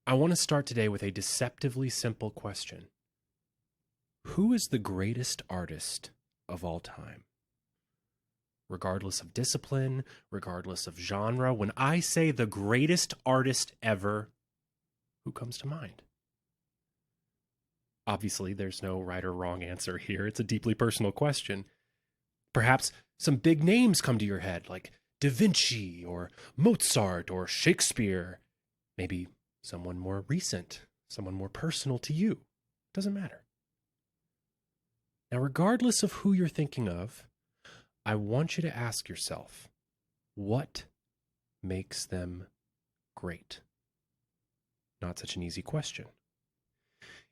I want to start today with a deceptively simple question. Who is the greatest artist of all time? Regardless of discipline, regardless of genre, when I say the greatest artist ever, who comes to mind? Obviously, there's no right or wrong answer here. It's a deeply personal question. Perhaps some big names come to your head, like Da Vinci or Mozart or Shakespeare. Maybe someone more recent, someone more personal to you. Doesn't matter. Now, regardless of who you're thinking of, I want you to ask yourself, what makes them great? Not such an easy question.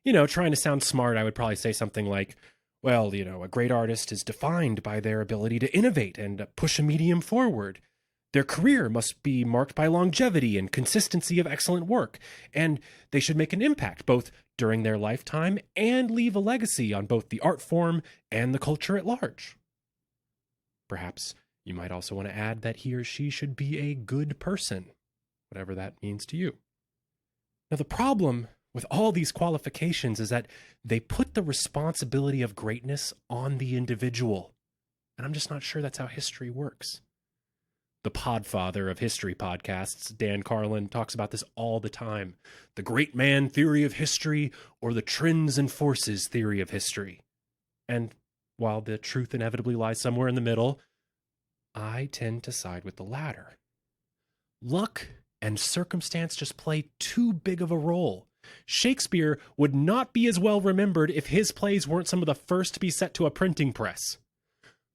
Trying to sound smart, I would probably say something like, well, a great artist is defined by their ability to innovate and push a medium forward. Their career must be marked by longevity and consistency of excellent work, and they should make an impact both during their lifetime and leave a legacy on both the art form and the culture at large. Perhaps you might also want to add that he or she should be a good person, whatever that means to you. Now, the problem with all these qualifications is that they put the responsibility of greatness on the individual, and I'm just not sure that's how history works. The podfather of history podcasts, Dan Carlin, talks about this all the time. The great man theory of history or the trends and forces theory of history. And while the truth inevitably lies somewhere in the middle, I tend to side with the latter. Luck and circumstance just play too big of a role. Shakespeare would not be as well remembered if his plays weren't some of the first to be set to a printing press.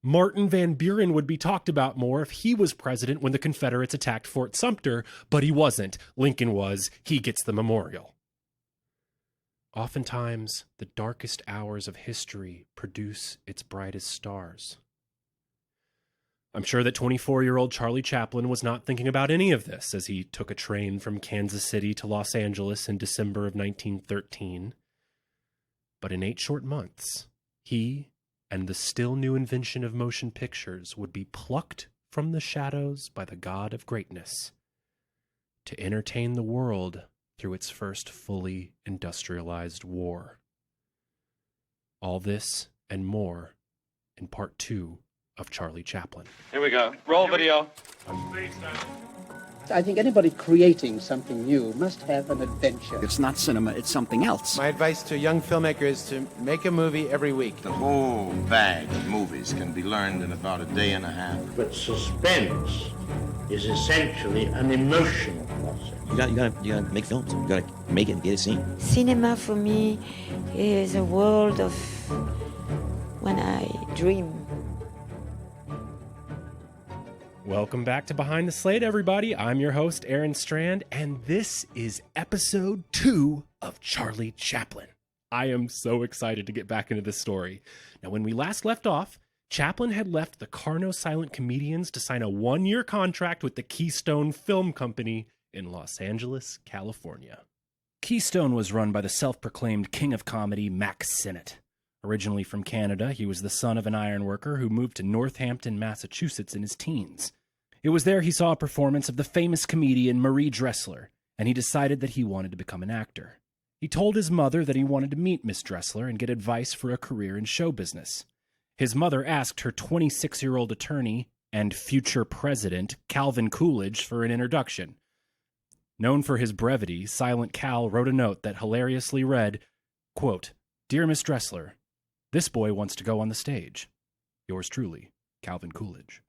Martin Van Buren would be talked about more if he was president when the Confederates attacked Fort Sumter, but he wasn't. Lincoln was. He gets the memorial. Oftentimes, the darkest hours of history produce its brightest stars. I'm sure that 24-year-old Charlie Chaplin was not thinking about any of this as he took a train from Kansas City to Los Angeles in December of 1913. But in 8 short months, he and the still new invention of motion pictures would be plucked from the shadows by the god of greatness to entertain the world through its first fully industrialized war. All this and more in part 2 of Charlie Chaplin. Here we go. Roll video. I think anybody creating something new must have an adventure. It's not cinema, it's something else. My advice to a young filmmaker is to make a movie every week. The whole bag of movies can be learned in about a day and a half. But suspense is essentially an emotional process. You gotta make films. You gotta make it and get it seen. Cinema for me is a world of when I dream. Welcome back to Behind the Slate, everybody. I'm your host, Aaron Strand, and this is episode 2 of Charlie Chaplin. I am so excited to get back into this story. Now, when we last left off, Chaplin had left the Carno Silent Comedians to sign a 1-year contract with the Keystone Film Company in Los Angeles, California. Keystone was run by the self-proclaimed king of comedy, Mack Sennett. Originally from Canada, he was the son of an ironworker who moved to Northampton, Massachusetts in his teens. It was there he saw a performance of the famous comedian Marie Dressler, and he decided that he wanted to become an actor. He told his mother that he wanted to meet Miss Dressler and get advice for a career in show business. His mother asked her 26-year-old attorney and future president, Calvin Coolidge, for an introduction. Known for his brevity, Silent Cal wrote a note that hilariously read, quote, "Dear Miss Dressler, this boy wants to go on the stage. Yours truly, Calvin Coolidge."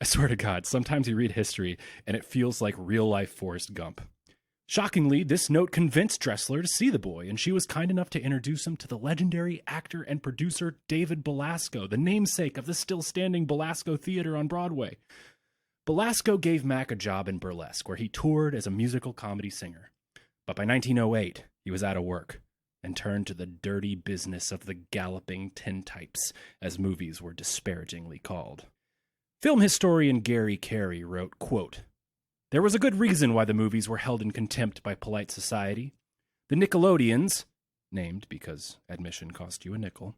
I swear to God, sometimes you read history and it feels like real-life Forrest Gump. Shockingly, this note convinced Dressler to see the boy, and she was kind enough to introduce him to the legendary actor and producer David Belasco, the namesake of the still-standing Belasco Theater on Broadway. Belasco gave Mack a job in burlesque, where he toured as a musical comedy singer. But by 1908, he was out of work and turned to the dirty business of the galloping tintypes, as movies were disparagingly called. Film historian Gary Carey wrote, quote, "There was a good reason why the movies were held in contempt by polite society. The Nickelodeons, named because admission cost you a nickel,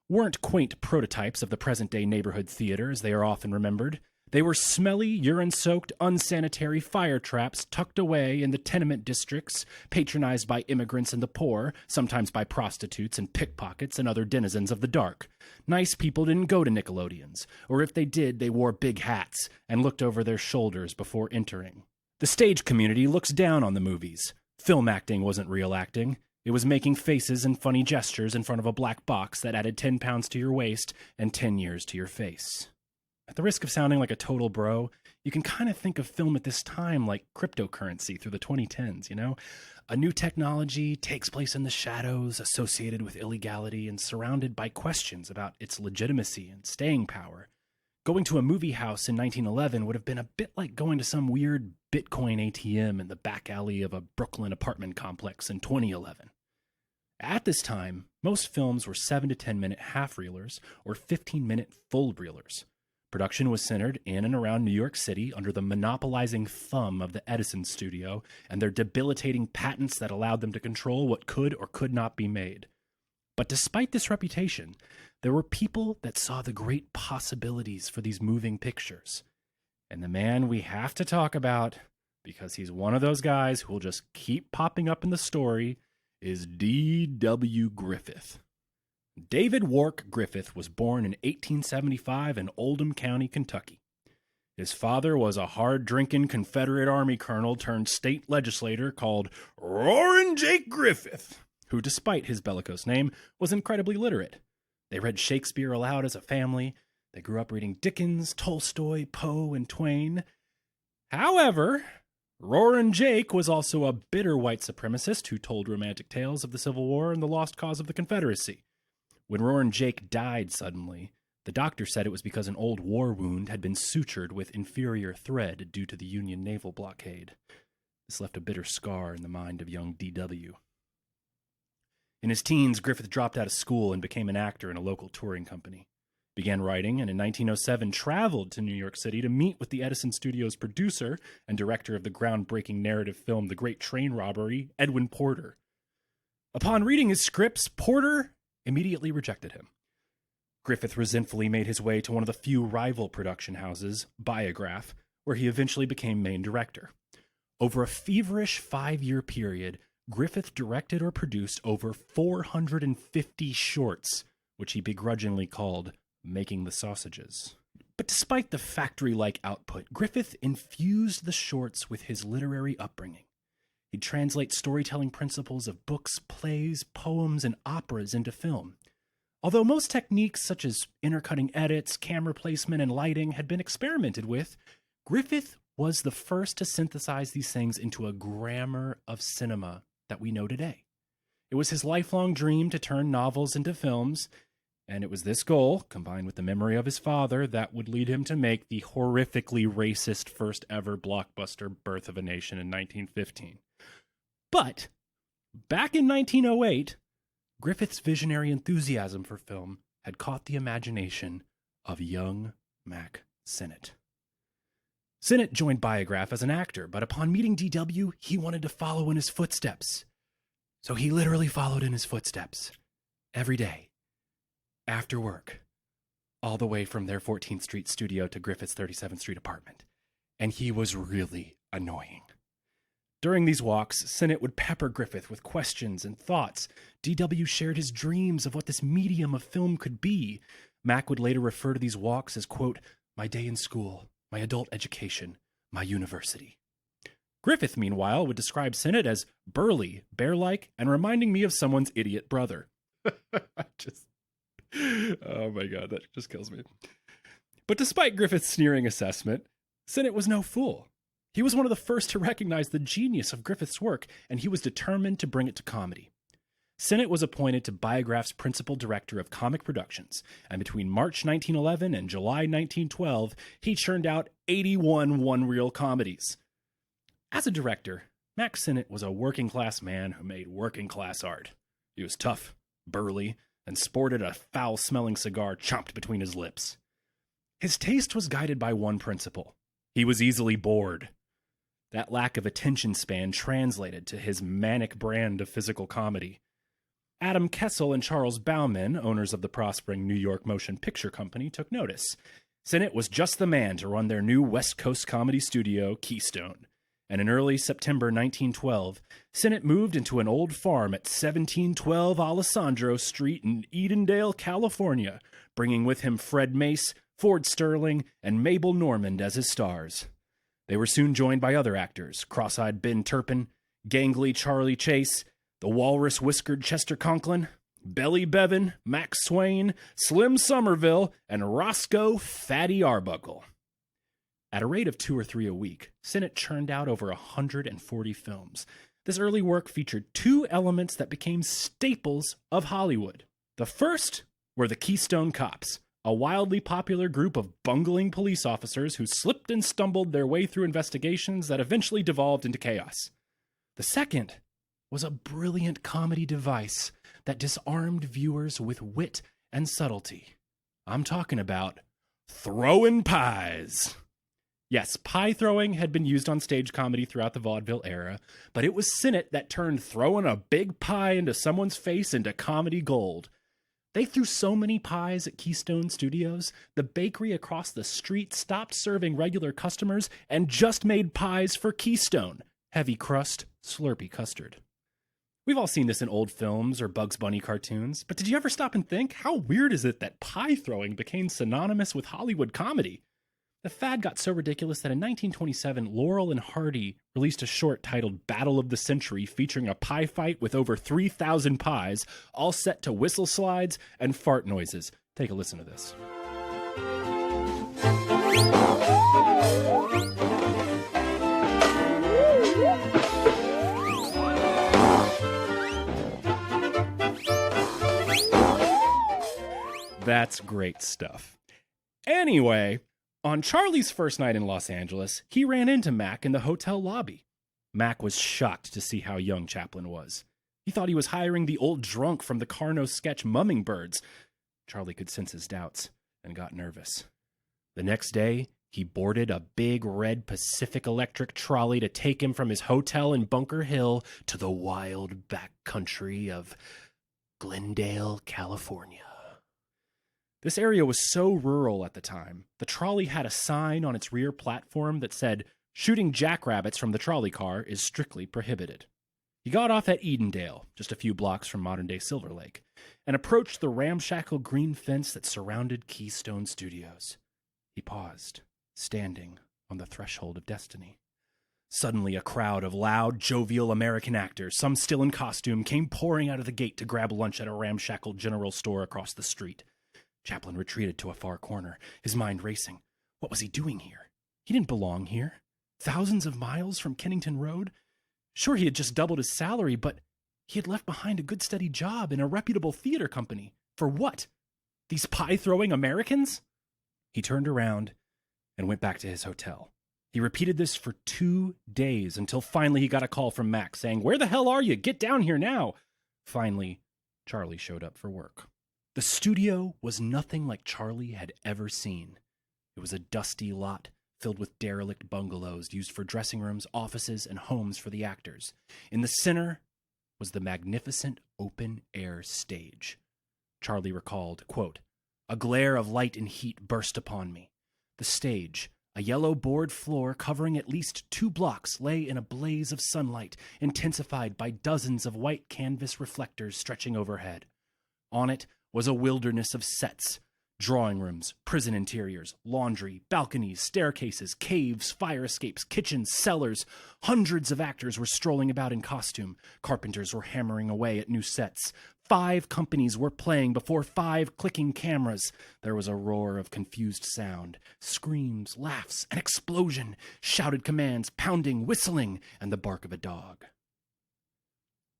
weren't quaint prototypes of the present-day neighborhood theater as they are often remembered. They were smelly, urine-soaked, unsanitary fire traps tucked away in the tenement districts, patronized by immigrants and the poor, sometimes by prostitutes and pickpockets and other denizens of the dark. Nice people didn't go to Nickelodeons, or if they did, they wore big hats and looked over their shoulders before entering. The stage community looks down on the movies. Film acting wasn't real acting. It was making faces and funny gestures in front of a black box that added 10 pounds to your waist and 10 years to your face. At the risk of sounding like a total bro, you can kind of think of film at this time like cryptocurrency through the 2010s, you know? A new technology takes place in the shadows, associated with illegality and surrounded by questions about its legitimacy and staying power. Going to a movie house in 1911 would have been a bit like going to some weird Bitcoin ATM in the back alley of a Brooklyn apartment complex in 2011. At this time, most films were 7 to 10 minute half-reelers or 15-minute full-reelers. Production was centered in and around New York City under the monopolizing thumb of the Edison studio and their debilitating patents that allowed them to control what could or could not be made. But despite this reputation, there were people that saw the great possibilities for these moving pictures. And the man we have to talk about, because he's one of those guys who will just keep popping up in the story, is D.W. Griffith. David Wark Griffith was born in 1875 in Oldham County, Kentucky. His father was a hard-drinking Confederate Army colonel turned state legislator called Roaring Jake Griffith, who, despite his bellicose name, was incredibly literate. They read Shakespeare aloud as a family. They grew up reading Dickens, Tolstoy, Poe, and Twain. However, Roaring Jake was also a bitter white supremacist who told romantic tales of the Civil War and the lost cause of the Confederacy. When Roaring Jake died suddenly, the doctor said it was because an old war wound had been sutured with inferior thread due to the Union naval blockade. This left a bitter scar in the mind of young D.W. In his teens, Griffith dropped out of school and became an actor in a local touring company. Began writing, and in 1907 traveled to New York City to meet with the Edison Studios producer and director of the groundbreaking narrative film The Great Train Robbery, Edwin Porter. Upon reading his scripts, Porter immediately rejected him. Griffith resentfully made his way to one of the few rival production houses, Biograph, where he eventually became main director. Over a feverish 5-year period, Griffith directed or produced over 450 shorts, which he begrudgingly called Making the Sausages. But despite the factory-like output, Griffith infused the shorts with his literary upbringing. He'd translate storytelling principles of books, plays, poems, and operas into film. Although most techniques such as intercutting edits, camera placement, and lighting had been experimented with, Griffith was the first to synthesize these things into a grammar of cinema that we know today. It was his lifelong dream to turn novels into films, and it was this goal, combined with the memory of his father, that would lead him to make the horrifically racist first-ever blockbuster Birth of a Nation in 1915. But, back in 1908, Griffith's visionary enthusiasm for film had caught the imagination of young Mack Sennett. Sennett joined Biograph as an actor, but upon meeting D.W., he wanted to follow in his footsteps. So he literally followed in his footsteps every day, after work, all the way from their 14th Street studio to Griffith's 37th Street apartment. And he was really annoying. During these walks, Sennett would pepper Griffith with questions and thoughts. D.W. shared his dreams of what this medium of film could be. Mack would later refer to these walks as, quote, my day in school, my adult education, my university. Griffith, meanwhile, would describe Sennett as burly, bear-like, and reminding me of someone's idiot brother. Oh my God, that just kills me. But despite Griffith's sneering assessment, Sennett was no fool. He was one of the first to recognize the genius of Griffith's work, and he was determined to bring it to comedy. Sennett was appointed to Biograph's principal director of comic productions, and between March 1911 and July 1912, he churned out 81 one-reel comedies. As a director, Mack Sennett was a working-class man who made working-class art. He was tough, burly, and sported a foul-smelling cigar chomped between his lips. His taste was guided by one principle. He was easily bored. That lack of attention span translated to his manic brand of physical comedy. Adam Kessel and Charles Bauman, owners of the prospering New York Motion Picture Company, took notice. Sennett was just the man to run their new West Coast comedy studio, Keystone. And in early September 1912, Sennett moved into an old farm at 1712 Alessandro Street in Edendale, California, bringing with him Fred Mace, Ford Sterling, and Mabel Normand as his stars. They were soon joined by other actors, cross-eyed Ben Turpin, gangly Charlie Chase, the walrus-whiskered Chester Conklin, Belly Bevan, Max Swain, Slim Somerville, and Roscoe Fatty Arbuckle. At a rate of 2 or 3 a week, Sennett churned out over 140 films. This early work featured 2 elements that became staples of Hollywood. The first were the Keystone Cops, a wildly popular group of bungling police officers who slipped and stumbled their way through investigations that eventually devolved into chaos. The second was a brilliant comedy device that disarmed viewers with wit and subtlety. I'm talking about throwing pies. Yes, pie throwing had been used on stage comedy throughout the vaudeville era, but it was Sennett that turned throwing a big pie into someone's face into comedy gold. They threw so many pies at Keystone Studios, the bakery across the street stopped serving regular customers and just made pies for Keystone. Heavy crust, slurpy custard. We've all seen this in old films or Bugs Bunny cartoons, but did you ever stop and think, how weird is it that pie throwing became synonymous with Hollywood comedy? The fad got so ridiculous that in 1927, Laurel and Hardy released a short titled Battle of the Century featuring a pie fight with over 3,000 pies, all set to whistle slides and fart noises. Take a listen to this. That's great stuff. Anyway, on Charlie's first night in Los Angeles, he ran into Mack in the hotel lobby. Mack was shocked to see how young Chaplin was. He thought he was hiring the old drunk from the Carno sketch Mumming Birds. Charlie could sense his doubts and got nervous. The next day, he boarded a big red Pacific Electric trolley to take him from his hotel in Bunker Hill to the wild back country of Glendale, California. This area was so rural at the time, the trolley had a sign on its rear platform that said, "Shooting jackrabbits from the trolley car is strictly prohibited." He got off at Edendale, just a few blocks from modern-day Silver Lake, and approached the ramshackle green fence that surrounded Keystone Studios. He paused, standing on the threshold of destiny. Suddenly, a crowd of loud, jovial American actors, some still in costume, came pouring out of the gate to grab lunch at a ramshackle general store across the street. Chaplin retreated to a far corner, his mind racing. What was he doing here? He didn't belong here. Thousands of miles from Kennington Road? Sure, he had just doubled his salary, but he had left behind a good steady job in a reputable theater company. For what? These pie-throwing Americans? He turned around and went back to his hotel. He repeated this for 2 days until finally he got a call from Mack saying, "Where the hell are you? Get down here now." Finally, Charlie showed up for work. The studio was nothing like Charlie had ever seen. It was a dusty lot filled with derelict bungalows used for dressing rooms, offices, and homes for the actors. In the center was the magnificent open-air stage. Charlie recalled, quote, "A glare of light and heat burst upon me. The stage, a yellow board floor covering at least 2 blocks, lay in a blaze of sunlight, intensified by dozens of white canvas reflectors stretching overhead. On it was a wilderness of sets, drawing rooms, prison interiors, laundry, balconies, staircases, caves, fire escapes, kitchens, cellars. Hundreds of actors were strolling about in costume. Carpenters were hammering away at new sets. 5 companies were playing before 5 clicking cameras. There was a roar of confused sound, screams, laughs, an explosion, shouted commands, pounding, whistling, and the bark of a dog."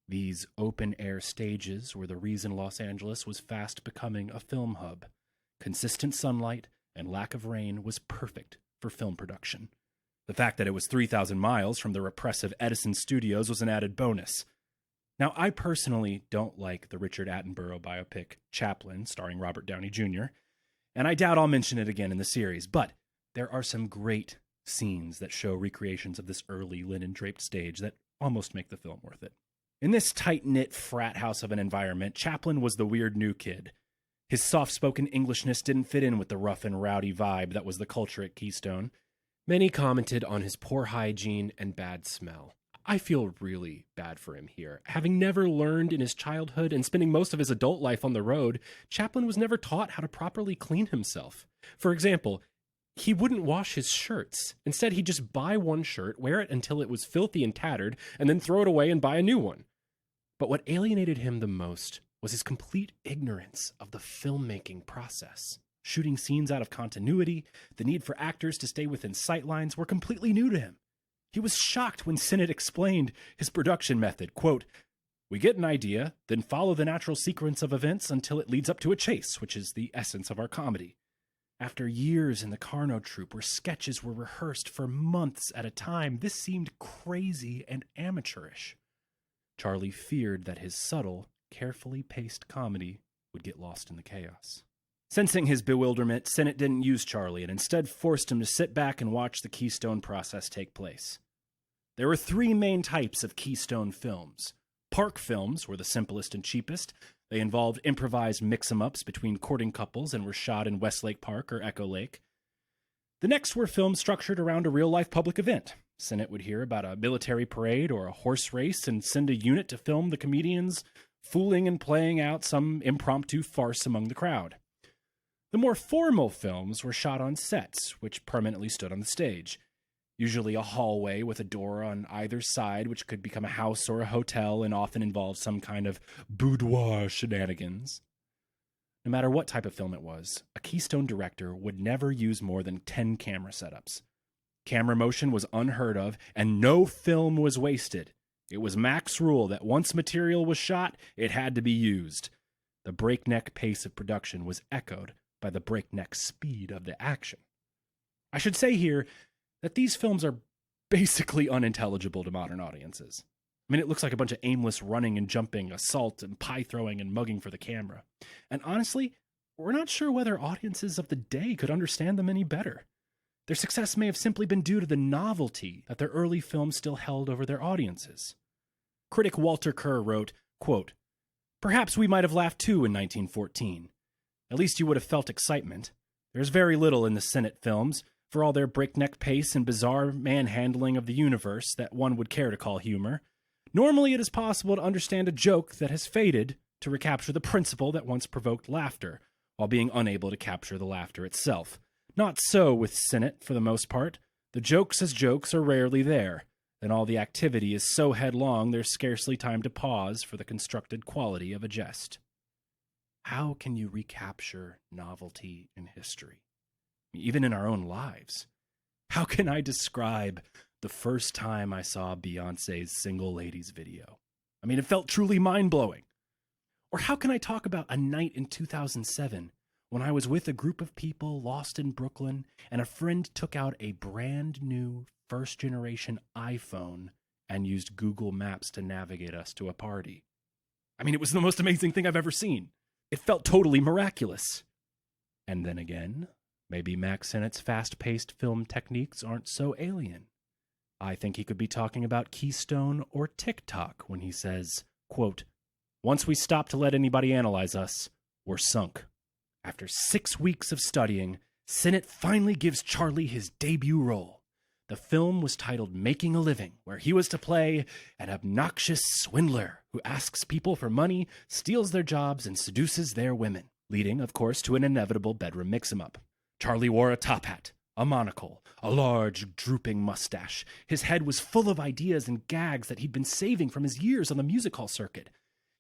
These open-air stages were the reason Los Angeles was fast becoming a film hub. Consistent sunlight and lack of rain was perfect for film production. The fact that it was 3,000 miles from the repressive Edison Studios was an added bonus. Now, I personally don't like the Richard Attenborough biopic Chaplin, starring Robert Downey Jr., and I doubt I'll mention it again in the series, but there are some great scenes that show recreations of this early linen-draped stage that almost make the film worth it. In this tight-knit frat house of an environment, Chaplin was the weird new kid. His soft-spoken Englishness didn't fit in with the rough and rowdy vibe that was the culture at Keystone. Many commented on his poor hygiene and bad smell. I feel really bad for him here. Having never learned in his childhood and spending most of his adult life on the road, Chaplin was never taught how to properly clean himself. For example, he wouldn't wash his shirts. Instead, he'd just buy one shirt, wear it until it was filthy and tattered, and then throw it away and buy a new one. But what alienated him the most was his complete ignorance of the filmmaking process. Shooting scenes out of continuity, the need for actors to stay within sightlines were completely new to him. He was shocked when Sennett explained his production method. Quote, "We get an idea, then follow the natural sequence of events until it leads up to a chase, which is the essence of our comedy. After years in the Carno troupe where sketches were rehearsed for months at a time, this seemed crazy and amateurish." Charlie feared that his subtle, carefully paced comedy would get lost in the chaos. Sensing his bewilderment, Sennett didn't use Charlie and instead forced him to sit back and watch the Keystone process take place. There were three main types of Keystone films. Park films were the simplest and cheapest. They involved improvised mix-em-ups between courting couples and were shot in Westlake Park or Echo Lake. The next were films structured around a real-life public event. Sennett would hear about a military parade or a horse race and send a unit to film the comedians fooling and playing out some impromptu farce among the crowd. The more formal films were shot on sets, which permanently stood on the stage. Usually a hallway with a door on either side, which could become a house or a hotel and often involved some kind of boudoir shenanigans. No matter what type of film it was, a Keystone director would never use more than 10 camera setups. Camera motion was unheard of, and no film was wasted. It was Mack's rule that once material was shot, it had to be used. The breakneck pace of production was echoed by the breakneck speed of the action. I should say here that these films are basically unintelligible to modern audiences. I mean, it looks like a bunch of aimless running and jumping, assault and pie throwing and mugging for the camera. And honestly, we're not sure whether audiences of the day could understand them any better. Their success may have simply been due to the novelty that their early films still held over their audiences. Critic Walter Kerr wrote, quote, "Perhaps we might have laughed too in 1914. At least you would have felt excitement. There's very little in the Sennett films, for all their breakneck pace and bizarre manhandling of the universe, that one would care to call humor. Normally it is possible to understand a joke that has faded to recapture the principle that once provoked laughter, while being unable to capture the laughter itself. Not so with Sennett, for the most part. The jokes as jokes are rarely there, and all the activity is so headlong there's scarcely time to pause for the constructed quality of a jest." How can you recapture novelty in history? Even in our own lives. How can I describe the first time I saw Beyoncé's Single Ladies video? I mean, it felt truly mind-blowing. Or how can I talk about a night in 2007 when I was with a group of people lost in Brooklyn and a friend took out a brand new first-generation iPhone and used Google Maps to navigate us to a party? I mean, it was the most amazing thing I've ever seen. It felt totally miraculous. And then again, maybe Mack Sennett's fast-paced film techniques aren't so alien. I think he could be talking about Keystone or TikTok when he says, quote, "Once we stop to let anybody analyze us, we're sunk." After 6 weeks of studying, Sennett finally gives Charlie his debut role. The film was titled Making a Living, where he was to play an obnoxious swindler who asks people for money, steals their jobs, and seduces their women, leading, of course, to an inevitable bedroom mix-em-up. Charlie wore a top hat, a monocle, a large, drooping mustache. His head was full of ideas and gags that he'd been saving from his years on the music hall circuit.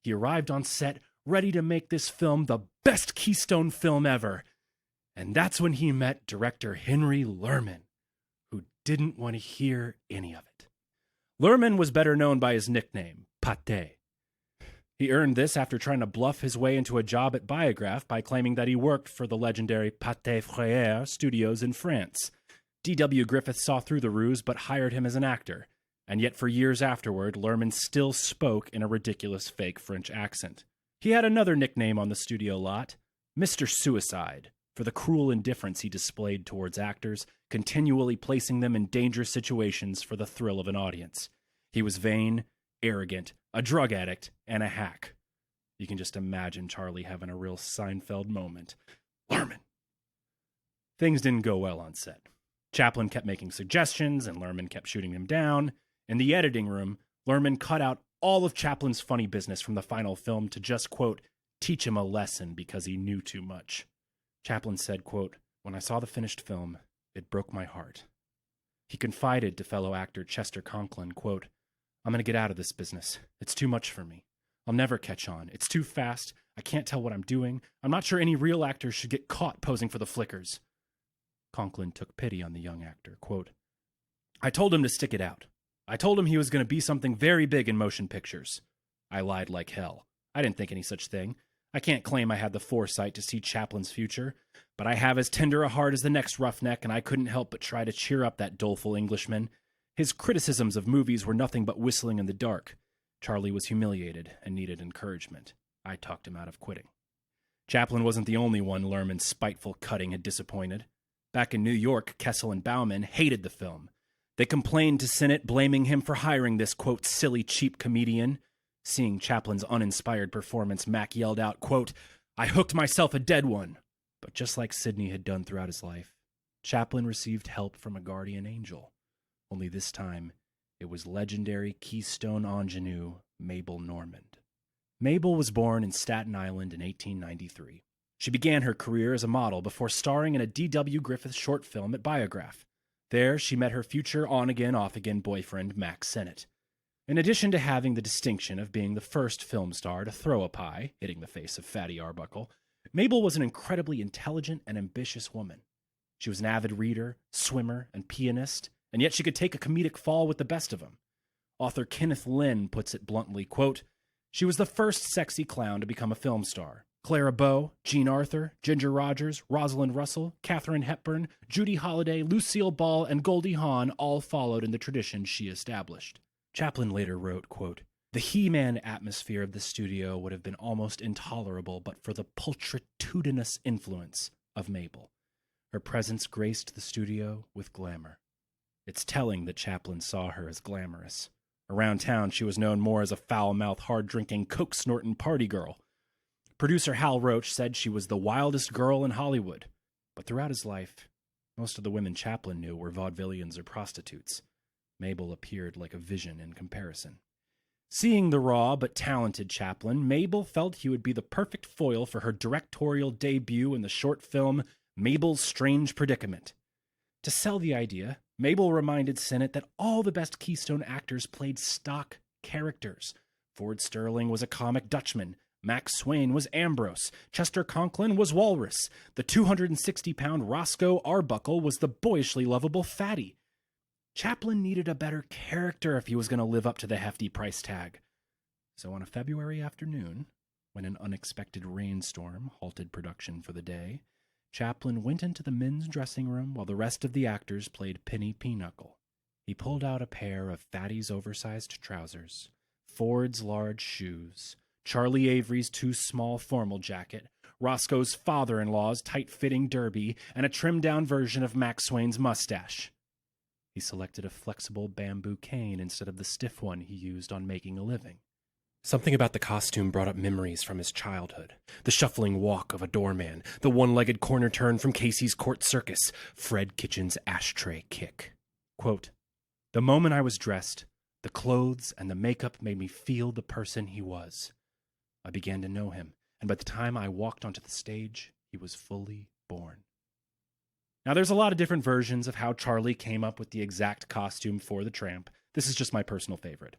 He arrived on set ready to make this film the best Keystone film ever. And that's when he met director Henry Lerman, who didn't want to hear any of it. Lerman was better known by his nickname, Pâté. He earned this after trying to bluff his way into a job at Biograph by claiming that he worked for the legendary Pâté Frères studios in France. D.W. Griffith saw through the ruse but hired him as an actor, and yet for years afterward, Lerman still spoke in a ridiculous fake French accent. He had another nickname on the studio lot, Mr. Suicide, for the cruel indifference he displayed towards actors, continually placing them in dangerous situations for the thrill of an audience. He was vain, arrogant, a drug addict, and a hack. You can just imagine Charlie having a real Seinfeld moment. Lerman! Things didn't go well on set. Chaplin kept making suggestions, and Lerman kept shooting them down. In the editing room, Lerman cut out all of Chaplin's funny business from the final film to just, quote, teach him a lesson because he knew too much. Chaplin said, quote, when I saw the finished film, it broke my heart. He confided to fellow actor Chester Conklin, quote, I'm going to get out of this business. It's too much for me. I'll never catch on. It's too fast. I can't tell what I'm doing. I'm not sure any real actors should get caught posing for the flickers. Conklin took pity on the young actor, quote, I told him to stick it out. I told him he was going to be something very big in motion pictures. I lied like hell. I didn't think any such thing. I can't claim I had the foresight to see Chaplin's future, but I have as tender a heart as the next roughneck, and I couldn't help but try to cheer up that doleful Englishman. His criticisms of movies were nothing but whistling in the dark. Charlie was humiliated and needed encouragement. I talked him out of quitting. Chaplin wasn't the only one Lerman's spiteful cutting had disappointed. Back in New York, Kessel and Bauman hated the film. They complained to Sennett, blaming him for hiring this, quote, silly, cheap comedian. Seeing Chaplin's uninspired performance, Mack yelled out, quote, I hooked myself a dead one. But just like Sidney had done throughout his life, Chaplin received help from a guardian angel. Only this time, it was legendary Keystone ingenue Mabel Normand. Mabel was born in Staten Island in 1893. She began her career as a model before starring in a D.W. Griffith short film at Biograph. There, she met her future on-again, off-again boyfriend, Mack Sennett. In addition to having the distinction of being the first film star to throw a pie, hitting the face of Fatty Arbuckle, Mabel was an incredibly intelligent and ambitious woman. She was an avid reader, swimmer, and pianist, and yet she could take a comedic fall with the best of them. Author Kenneth Lynn puts it bluntly, quote, she was the first sexy clown to become a film star. Clara Bow, Jean Arthur, Ginger Rogers, Rosalind Russell, Katharine Hepburn, Judy Holliday, Lucille Ball, and Goldie Hawn all followed in the tradition she established. Chaplin later wrote, quote, the He-Man atmosphere of the studio would have been almost intolerable but for the pulchritudinous influence of Mabel. Her presence graced the studio with glamour. It's telling that Chaplin saw her as glamorous. Around town, she was known more as a foul-mouthed, hard-drinking, coke-snorting party girl. Producer Hal Roach said she was the wildest girl in Hollywood. But throughout his life, most of the women Chaplin knew were vaudevillians or prostitutes. Mabel appeared like a vision in comparison. Seeing the raw but talented Chaplin, Mabel felt he would be the perfect foil for her directorial debut in the short film Mabel's Strange Predicament. To sell the idea, Mabel reminded Sennett that all the best Keystone actors played stock characters. Ford Sterling was a comic Dutchman. Max Swain was Ambrose. Chester Conklin was Walrus. The 260-pound Roscoe Arbuckle was the boyishly lovable Fatty. Chaplin needed a better character if he was going to live up to the hefty price tag. So on a February afternoon, when an unexpected rainstorm halted production for the day, Chaplin went into the men's dressing room while the rest of the actors played Penny Pinochle. He pulled out a pair of Fatty's oversized trousers, Ford's large shoes, Charlie Avery's too small formal jacket, Roscoe's father-in-law's tight-fitting derby, and a trimmed-down version of Max Swain's mustache. He selected a flexible bamboo cane instead of the stiff one he used on Making a Living. Something about the costume brought up memories from his childhood. The shuffling walk of a doorman, the one-legged corner turn from Casey's Court Circus, Fred Kitchen's ashtray kick. Quote, the moment I was dressed, the clothes and the makeup made me feel the person he was. I began to know him, and by the time I walked onto the stage, he was fully born. Now, there's a lot of different versions of how Charlie came up with the exact costume for the Tramp. This is just my personal favorite.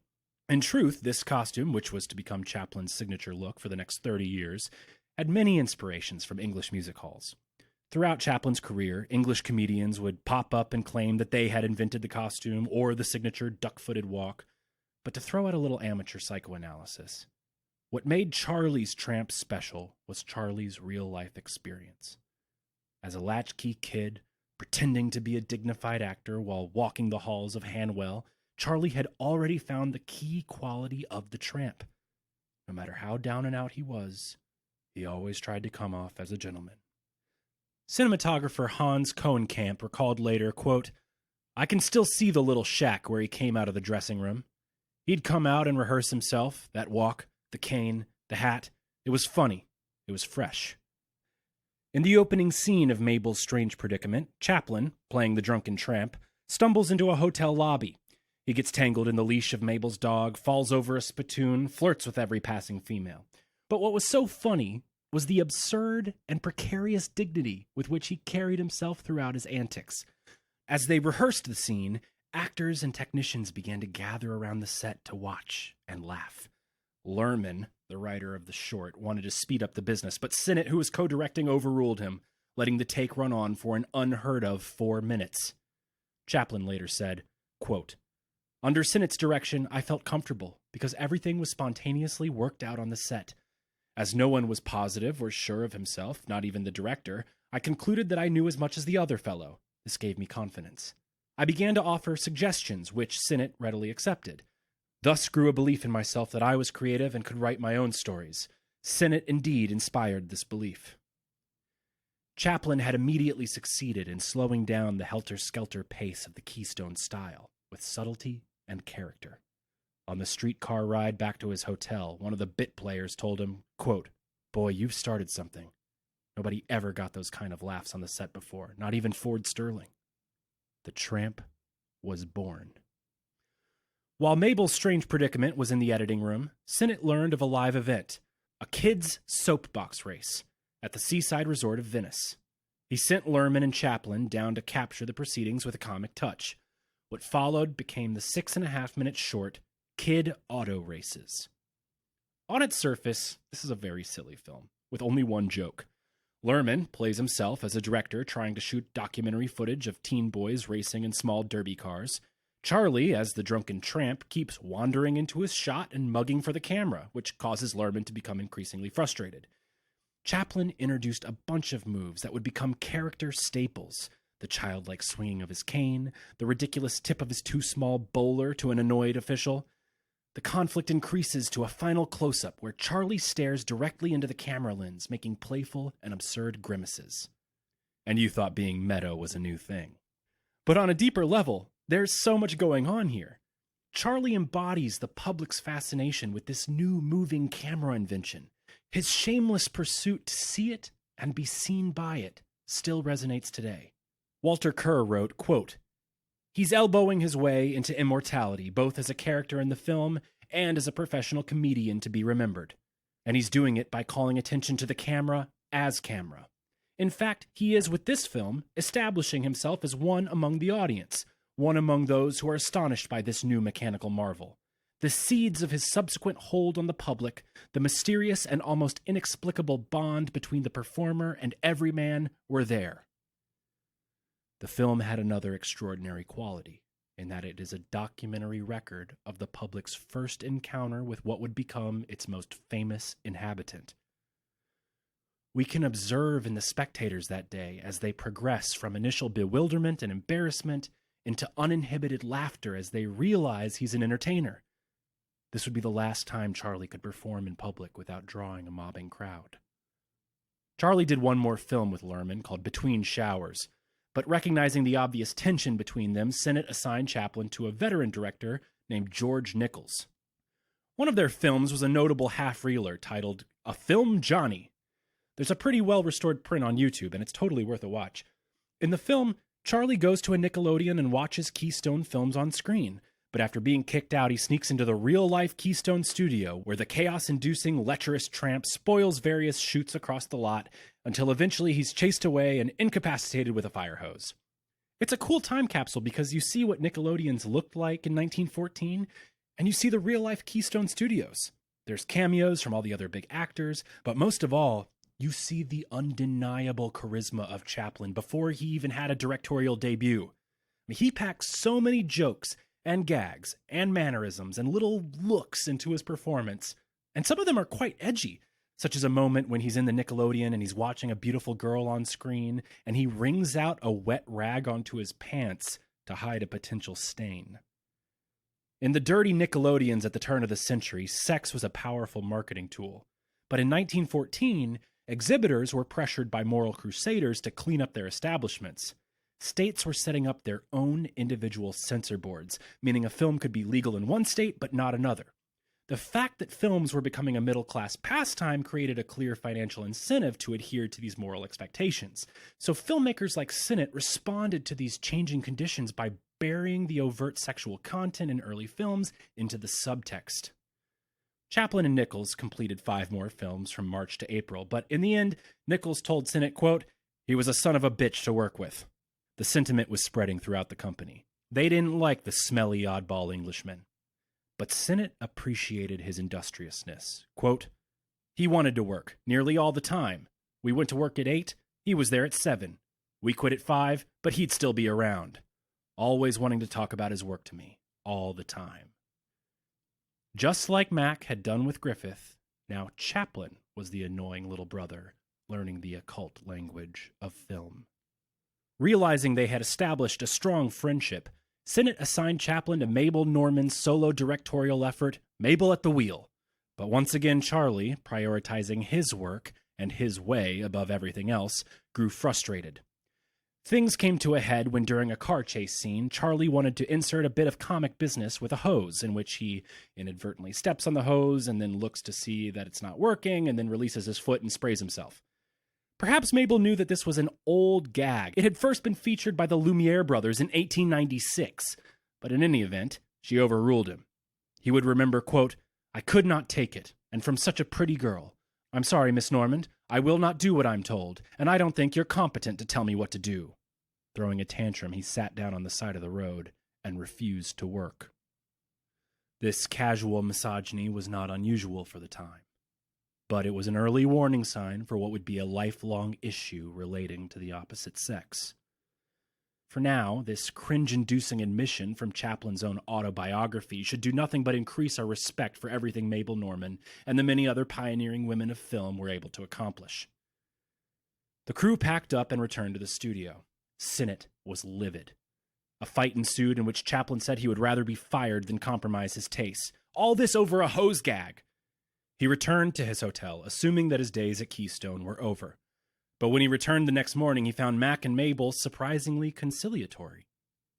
In truth, this costume, which was to become Chaplin's signature look for the next 30 years, had many inspirations from English music halls. Throughout Chaplin's career, English comedians would pop up and claim that they had invented the costume or the signature duck-footed walk. But to throw out a little amateur psychoanalysis, what made Charlie's Tramp special was Charlie's real-life experience. As a latchkey kid, pretending to be a dignified actor while walking the halls of Hanwell, Charlie had already found the key quality of the Tramp. No matter how down and out he was, he always tried to come off as a gentleman. Cinematographer Hans Kohenkamp recalled later, quote, I can still see the little shack where he came out of the dressing room. He'd come out and rehearse himself, that walk, the cane, the hat, It was funny. It was fresh. In the opening scene of Mabel's strange predicament, Chaplin, playing the drunken tramp, stumbles into a hotel lobby. He gets tangled in the leash of Mabel's dog, falls over a spittoon, flirts with every passing female. But what was so funny was the absurd and precarious dignity with which he carried himself throughout his antics. As they rehearsed the scene, actors and technicians began to gather around the set to watch and laugh. Lerman, the writer of the short, wanted to speed up the business, but Sennett, who was co-directing, overruled him, letting the take run on for an unheard-of 4 minutes. Chaplin later said, quote, "Under Sennett's direction, I felt comfortable because everything was spontaneously worked out on the set. As no one was positive or sure of himself, not even the director, I concluded that I knew as much as the other fellow. This gave me confidence. I began to offer suggestions, which Sennett readily accepted. Thus grew a belief in myself that I was creative and could write my own stories. Sennett indeed inspired this belief." Chaplin had immediately succeeded in slowing down the helter-skelter pace of the Keystone style with subtlety and character. On the streetcar ride back to his hotel, one of the bit players told him, quote, "Boy, you've started something. Nobody ever got those kind of laughs on the set before, not even Ford Sterling." The Tramp was born. While Mabel's strange predicament was in the editing room, Sennett learned of a live event, a kids' soapbox race, at the seaside resort of Venice. He sent Lerman and Chaplin down to capture the proceedings with a comic touch. What followed became the 6.5-minute short, Kid Auto Races. On its surface, this is a very silly film, with only one joke. Lerman plays himself as a director trying to shoot documentary footage of teen boys racing in small derby cars. Charlie, as the drunken tramp, keeps wandering into his shot and mugging for the camera, which causes Lerman to become increasingly frustrated. Chaplin introduced a bunch of moves that would become character staples. The childlike swinging of his cane, the ridiculous tip of his too small bowler to an annoyed official. The conflict increases to a final close-up where Charlie stares directly into the camera lens, making playful and absurd grimaces. And you thought being meta was a new thing. But on a deeper level, there's so much going on here. Charlie embodies the public's fascination with this new moving camera invention. His shameless pursuit to see it and be seen by it still resonates today. Walter Kerr wrote, quote, "He's elbowing his way into immortality, both as a character in the film and as a professional comedian to be remembered. And he's doing it by calling attention to the camera as camera. In fact, he is, with this film, establishing himself as one among the audience, one among those who are astonished by this new mechanical marvel. The seeds of his subsequent hold on the public, the mysterious and almost inexplicable bond between the performer and everyman were there." The film had another extraordinary quality, in that it is a documentary record of the public's first encounter with what would become its most famous inhabitant. We can observe in the spectators that day as they progress from initial bewilderment and embarrassment into uninhibited laughter as they realize he's an entertainer. This would be the last time Charlie could perform in public without drawing a mobbing crowd. Charlie did one more film with Lerman called Between Showers, but recognizing the obvious tension between them, Sennett assigned Chaplin to a veteran director named George Nichols. One of their films was a notable half-reeler titled A Film Johnny. There's a pretty well-restored print on YouTube, and it's totally worth a watch. In the film, Charlie goes to a Nickelodeon and watches Keystone films on screen, but after being kicked out, he sneaks into the real-life Keystone studio, where the chaos-inducing, lecherous tramp spoils various shoots across the lot, until eventually he's chased away and incapacitated with a fire hose. It's a cool time capsule because you see what Nickelodeons looked like in 1914, and you see the real-life Keystone studios. There's cameos from all the other big actors, but most of all, you see the undeniable charisma of Chaplin before he even had a directorial debut. He packs so many jokes and gags and mannerisms and little looks into his performance, and some of them are quite edgy, such as a moment when he's in the Nickelodeon and he's watching a beautiful girl on screen, and he wrings out a wet rag onto his pants to hide a potential stain. In the dirty Nickelodeons at the turn of the century, sex was a powerful marketing tool. But in 1914, exhibitors were pressured by moral crusaders to clean up their establishments. States were setting up their own individual censor boards, meaning a film could be legal in one state but not another. The fact that films were becoming a middle-class pastime created a clear financial incentive to adhere to these moral expectations. So filmmakers like Sennett responded to these changing conditions by burying the overt sexual content in early films into the subtext. Chaplin and Nichols completed 5 more films from March to April, but in the end, Nichols told Sennett, quote, "He was a son of a bitch to work with." The sentiment was spreading throughout the company. They didn't like the smelly oddball Englishman. But Sennett appreciated his industriousness. Quote, "He wanted to work, nearly all the time. We went to work at 8, he was there at 7. We quit at 5, but he'd still be around. Always wanting to talk about his work to me, all the time." Just like Mack had done with Griffith, now Chaplin was the annoying little brother learning the occult language of film. Realizing they had established a strong friendship, Sennett assigned Chaplin to Mabel Norman's solo directorial effort, Mabel at the Wheel. But once again, Charlie, prioritizing his work and his way above everything else, grew frustrated. Things came to a head when, during a car chase scene, Charlie wanted to insert a bit of comic business with a hose, in which he inadvertently steps on the hose and then looks to see that it's not working and then releases his foot and sprays himself. Perhaps Mabel knew that this was an old gag. It had first been featured by the Lumiere brothers in 1896, but in any event, she overruled him. He would remember, quote, "I could not take it, and from such a pretty girl. I'm sorry, Miss Normand, I will not do what I'm told, and I don't think you're competent to tell me what to do." Throwing a tantrum, he sat down on the side of the road and refused to work. This casual misogyny was not unusual for the time, but it was an early warning sign for what would be a lifelong issue relating to the opposite sex. For now, this cringe-inducing admission from Chaplin's own autobiography should do nothing but increase our respect for everything Mabel Normand and the many other pioneering women of film were able to accomplish. The crew packed up and returned to the studio. Sennett was livid. A fight ensued in which Chaplin said he would rather be fired than compromise his taste. All this over a hose gag. He returned to his hotel, assuming that his days at Keystone were over. But when he returned the next morning, he found Mack and Mabel surprisingly conciliatory.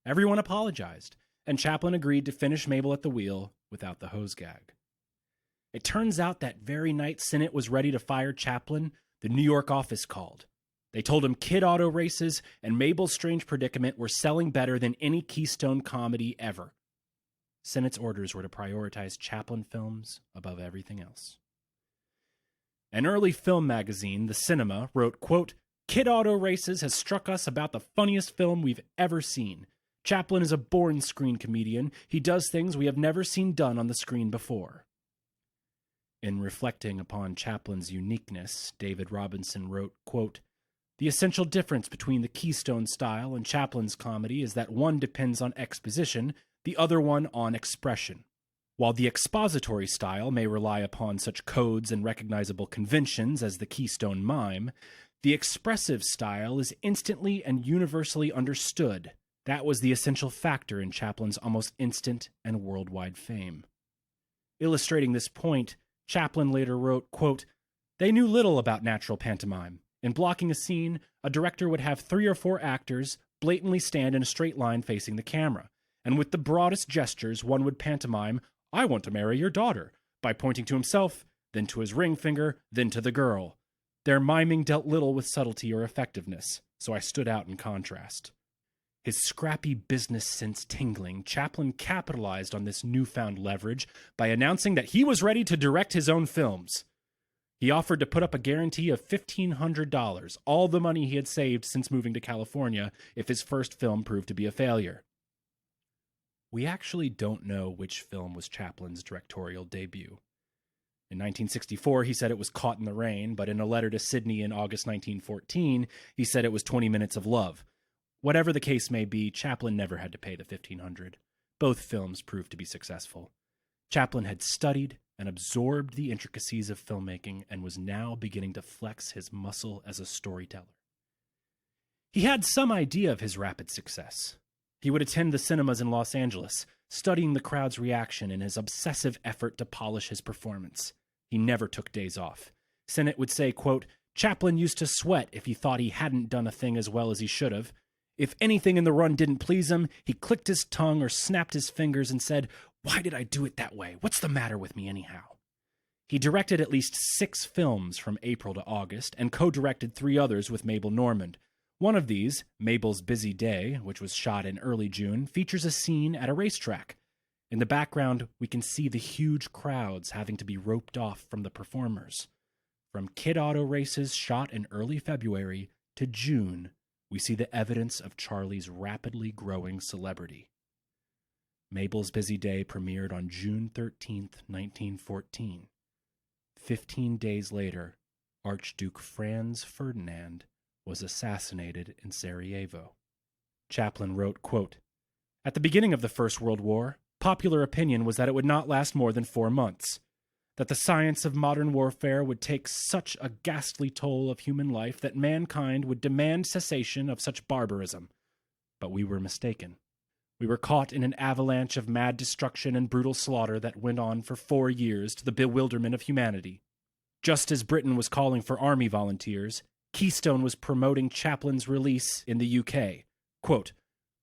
Everyone apologized, and Chaplin agreed to finish Mabel at the Wheel without the hose gag. It turns out that very night Sennett was ready to fire Chaplin, the New York office called. They told him Kid Auto Races and Mabel's Strange Predicament were selling better than any Keystone comedy ever. Sennett's orders were to prioritize Chaplin films above everything else. An early film magazine, The Cinema, wrote, quote, "Kid Auto Races has struck us about the funniest film we've ever seen. Chaplin is a born screen comedian. He does things we have never seen done on the screen before." In reflecting upon Chaplin's uniqueness, David Robinson wrote, quote, "The essential difference between the Keystone style and Chaplin's comedy is that one depends on exposition, the other one on expression. While the expository style may rely upon such codes and recognizable conventions as the Keystone mime, the expressive style is instantly and universally understood. That was the essential factor in Chaplin's almost instant and worldwide fame." Illustrating this point, Chaplin later wrote, quote, "They knew little about natural pantomime. In blocking a scene, a director would have 3 or 4 actors blatantly stand in a straight line facing the camera, and with the broadest gestures one would pantomime, 'I want to marry your daughter,' by pointing to himself, then to his ring finger, then to the girl. Their miming dealt little with subtlety or effectiveness, so I stood out in contrast." His scrappy business sense tingling, Chaplin capitalized on this newfound leverage by announcing that he was ready to direct his own films. He offered to put up a guarantee of $1,500, all the money he had saved since moving to California, if his first film proved to be a failure. We actually don't know which film was Chaplin's directorial debut. In 1964, he said it was Caught in the Rain, but in a letter to Sydney in August 1914, he said it was 20 Minutes of Love. Whatever the case may be, Chaplin never had to pay the $1,500. Both films proved to be successful. Chaplin had studied and absorbed the intricacies of filmmaking and was now beginning to flex his muscle as a storyteller. He had some idea of his rapid success. He would attend the cinemas in Los Angeles, studying the crowd's reaction in his obsessive effort to polish his performance. He never took days off. Sennett would say, quote, "Chaplin used to sweat if he thought he hadn't done a thing as well as he should have. If anything in the run didn't please him, he clicked his tongue or snapped his fingers and said, Why did I do it that way? What's the matter with me anyhow? He directed at least 6 films from April to August and co-directed 3 others with Mabel Normand. One of these, Mabel's Busy Day, which was shot in early June, features a scene at a racetrack. In the background, we can see the huge crowds having to be roped off from the performers. From kid auto races shot in early February to June, we see the evidence of Charlie's rapidly growing celebrity. Mabel's Busy Day premiered on June 13th, 1914. 15 days later, Archduke Franz Ferdinand was assassinated in Sarajevo. Chaplin wrote, quote, "At the beginning of the First World War, popular opinion was that it would not last more than 4 months, that the science of modern warfare would take such a ghastly toll of human life that mankind would demand cessation of such barbarism. But we were mistaken. We were caught in an avalanche of mad destruction and brutal slaughter that went on for 4 years to the bewilderment of humanity. Just as Britain was calling for army volunteers, Keystone was promoting Chaplin's release in the UK. Quote,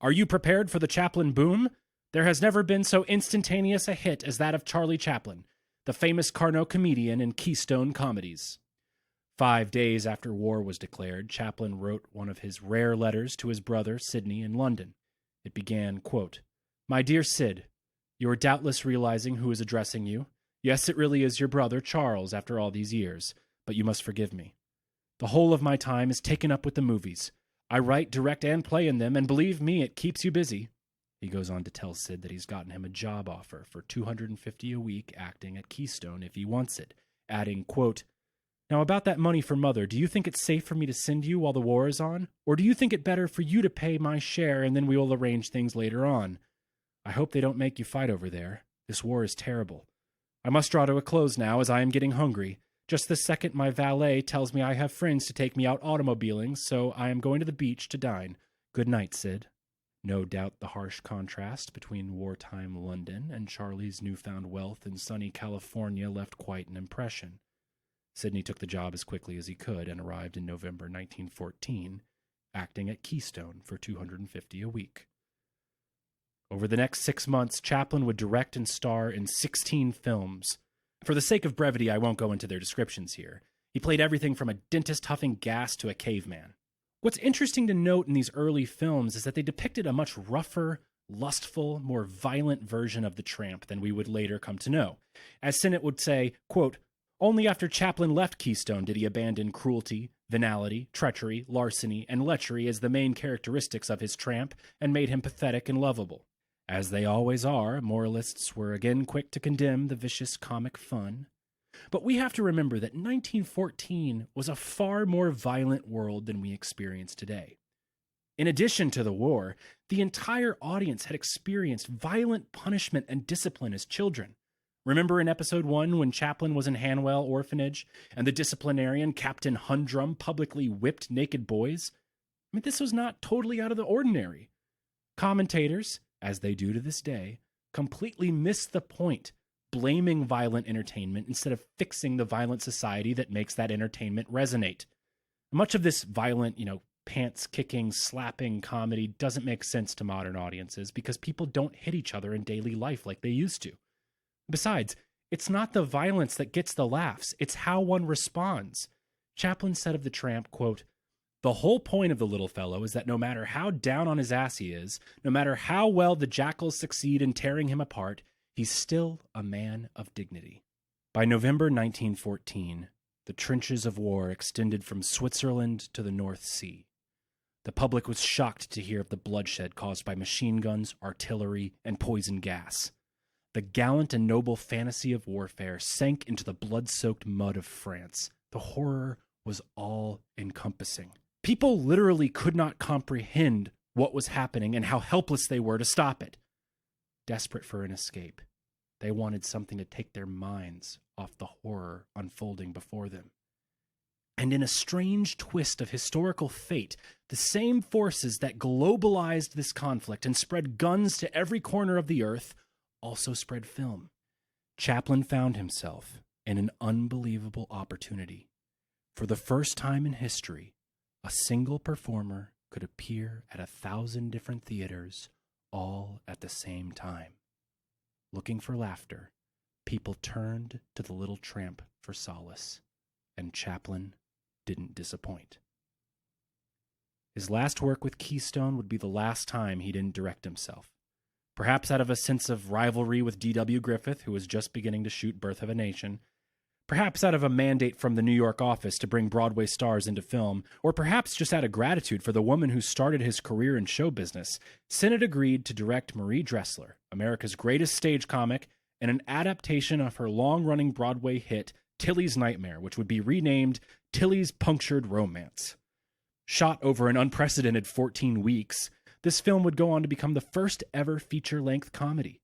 'Are you prepared for the Chaplin boom? There has never been so instantaneous a hit as that of Charlie Chaplin, the famous Carnot comedian in Keystone comedies.' 5 days after war was declared, Chaplin wrote one of his rare letters to his brother, Sidney, in London. It began, quote, 'My dear Sid, you are doubtless realizing who is addressing you. Yes, it really is your brother, Charles, after all these years, but you must forgive me. The whole of my time is taken up with the movies. I write, direct, and play in them, and believe me, it keeps you busy.' He goes on to tell Sid that he's gotten him a job offer for $250 a week acting at Keystone if he wants it, adding, quote, 'Now about that money for Mother, do you think it's safe for me to send you while the war is on? Or do you think it better for you to pay my share and then we will arrange things later on? I hope they don't make you fight over there. This war is terrible. I must draw to a close now as I am getting hungry. Just this second my valet tells me I have friends to take me out automobiling, so I am going to the beach to dine. Good night, Sid.' No doubt the harsh contrast between wartime London and Charlie's newfound wealth in sunny California left quite an impression. Sidney took the job as quickly as he could and arrived in November 1914, acting at Keystone for $250 a week. Over the next 6 months, Chaplin would direct and star in 16 films. For the sake of brevity, I won't go into their descriptions here. He played everything from a dentist huffing gas to a caveman. What's interesting to note in these early films is that they depicted a much rougher, lustful, more violent version of the Tramp than we would later come to know. As Sennett would say, quote, 'Only after Chaplin left Keystone did he abandon cruelty, venality, treachery, larceny, and lechery as the main characteristics of his Tramp and made him pathetic and lovable.' As they always are, moralists were again quick to condemn the vicious comic fun. But we have to remember that 1914 was a far more violent world than we experience today. In addition to the war, the entire audience had experienced violent punishment and discipline as children. Remember in episode 1 when Chaplin was in Hanwell Orphanage and the disciplinarian Captain Hundrum publicly whipped naked boys? I mean, this was not totally out of the ordinary. Commentators, as they do to this day, completely missed the point, blaming violent entertainment instead of fixing the violent society that makes that entertainment resonate. Much of this violent, pants-kicking, slapping comedy doesn't make sense to modern audiences because people don't hit each other in daily life like they used to. Besides, it's not the violence that gets the laughs, it's how one responds. Chaplin said of the Tramp, quote, "The whole point of the little fellow is that no matter how down on his ass he is, no matter how well the jackals succeed in tearing him apart, he's still a man of dignity." By November 1914, the trenches of war extended from Switzerland to the North Sea. The public was shocked to hear of the bloodshed caused by machine guns, artillery, and poison gas. The gallant and noble fantasy of warfare sank into the blood-soaked mud of France. The horror was all-encompassing. People literally could not comprehend what was happening and how helpless they were to stop it. Desperate for an escape, they wanted something to take their minds off the horror unfolding before them. And in a strange twist of historical fate, the same forces that globalized this conflict and spread guns to every corner of the earth also spread film. Chaplin found himself in an unbelievable opportunity. For the first time in history, a single performer could appear at 1,000 different theaters all at the same time. Looking for laughter, people turned to the little tramp for solace, and Chaplin didn't disappoint. His last work with Keystone would be the last time he didn't direct himself. Perhaps out of a sense of rivalry with D.W. Griffith, who was just beginning to shoot Birth of a Nation. Perhaps out of a mandate from the New York office to bring Broadway stars into film, or perhaps just out of gratitude for the woman who started his career in show business, Sennett agreed to direct Marie Dressler, America's greatest stage comic, in an adaptation of her long-running Broadway hit, Tilly's Nightmare, which would be renamed Tilly's Punctured Romance. Shot over an unprecedented 14 weeks, this film would go on to become the first ever feature-length comedy.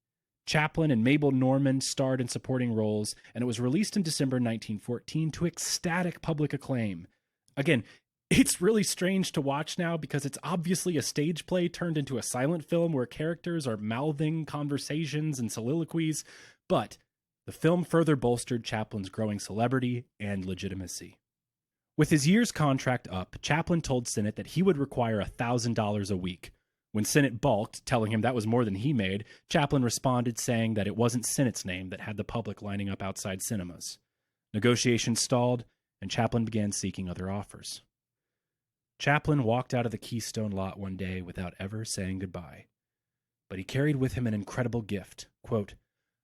Chaplin and Mabel Normand starred in supporting roles, and it was released in December 1914 to ecstatic public acclaim. Again, it's really strange to watch now because it's obviously a stage play turned into a silent film where characters are mouthing conversations and soliloquies, but the film further bolstered Chaplin's growing celebrity and legitimacy. With his year's contract up, Chaplin told Sennett that he would require $1,000 a week. When Sennett balked, telling him that was more than he made, Chaplin responded saying that it wasn't Sennett's name that had the public lining up outside cinemas. Negotiations stalled, and Chaplin began seeking other offers. Chaplin walked out of the Keystone lot one day without ever saying goodbye. But he carried with him an incredible gift. Quote,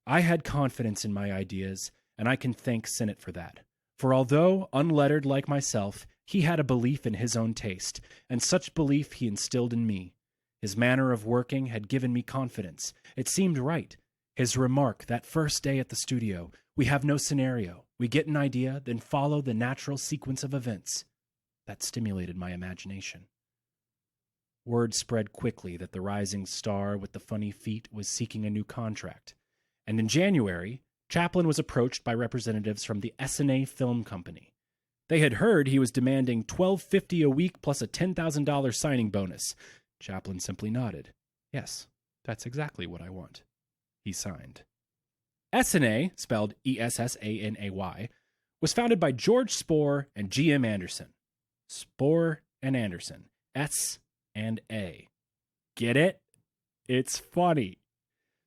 "I had confidence in my ideas, and I can thank Sennett for that. For although unlettered like myself, he had a belief in his own taste, and such belief he instilled in me. His manner of working had given me confidence. It seemed right. His remark that first day at the studio, 'We have no scenario. We get an idea, then follow the natural sequence of events.' That stimulated my imagination." Word spread quickly that the rising star with the funny feet was seeking a new contract. And in January, Chaplin was approached by representatives from the S&A Film Company. They had heard he was demanding $12.50 a week plus a $10,000 signing bonus. Chaplin simply nodded. "Yes, that's exactly what I want." He signed. S&A, spelled E-S-S-A-N-A-Y, was founded by George Spohr and G.M. Anderson. Spohr and Anderson. S and A. Get it? It's funny.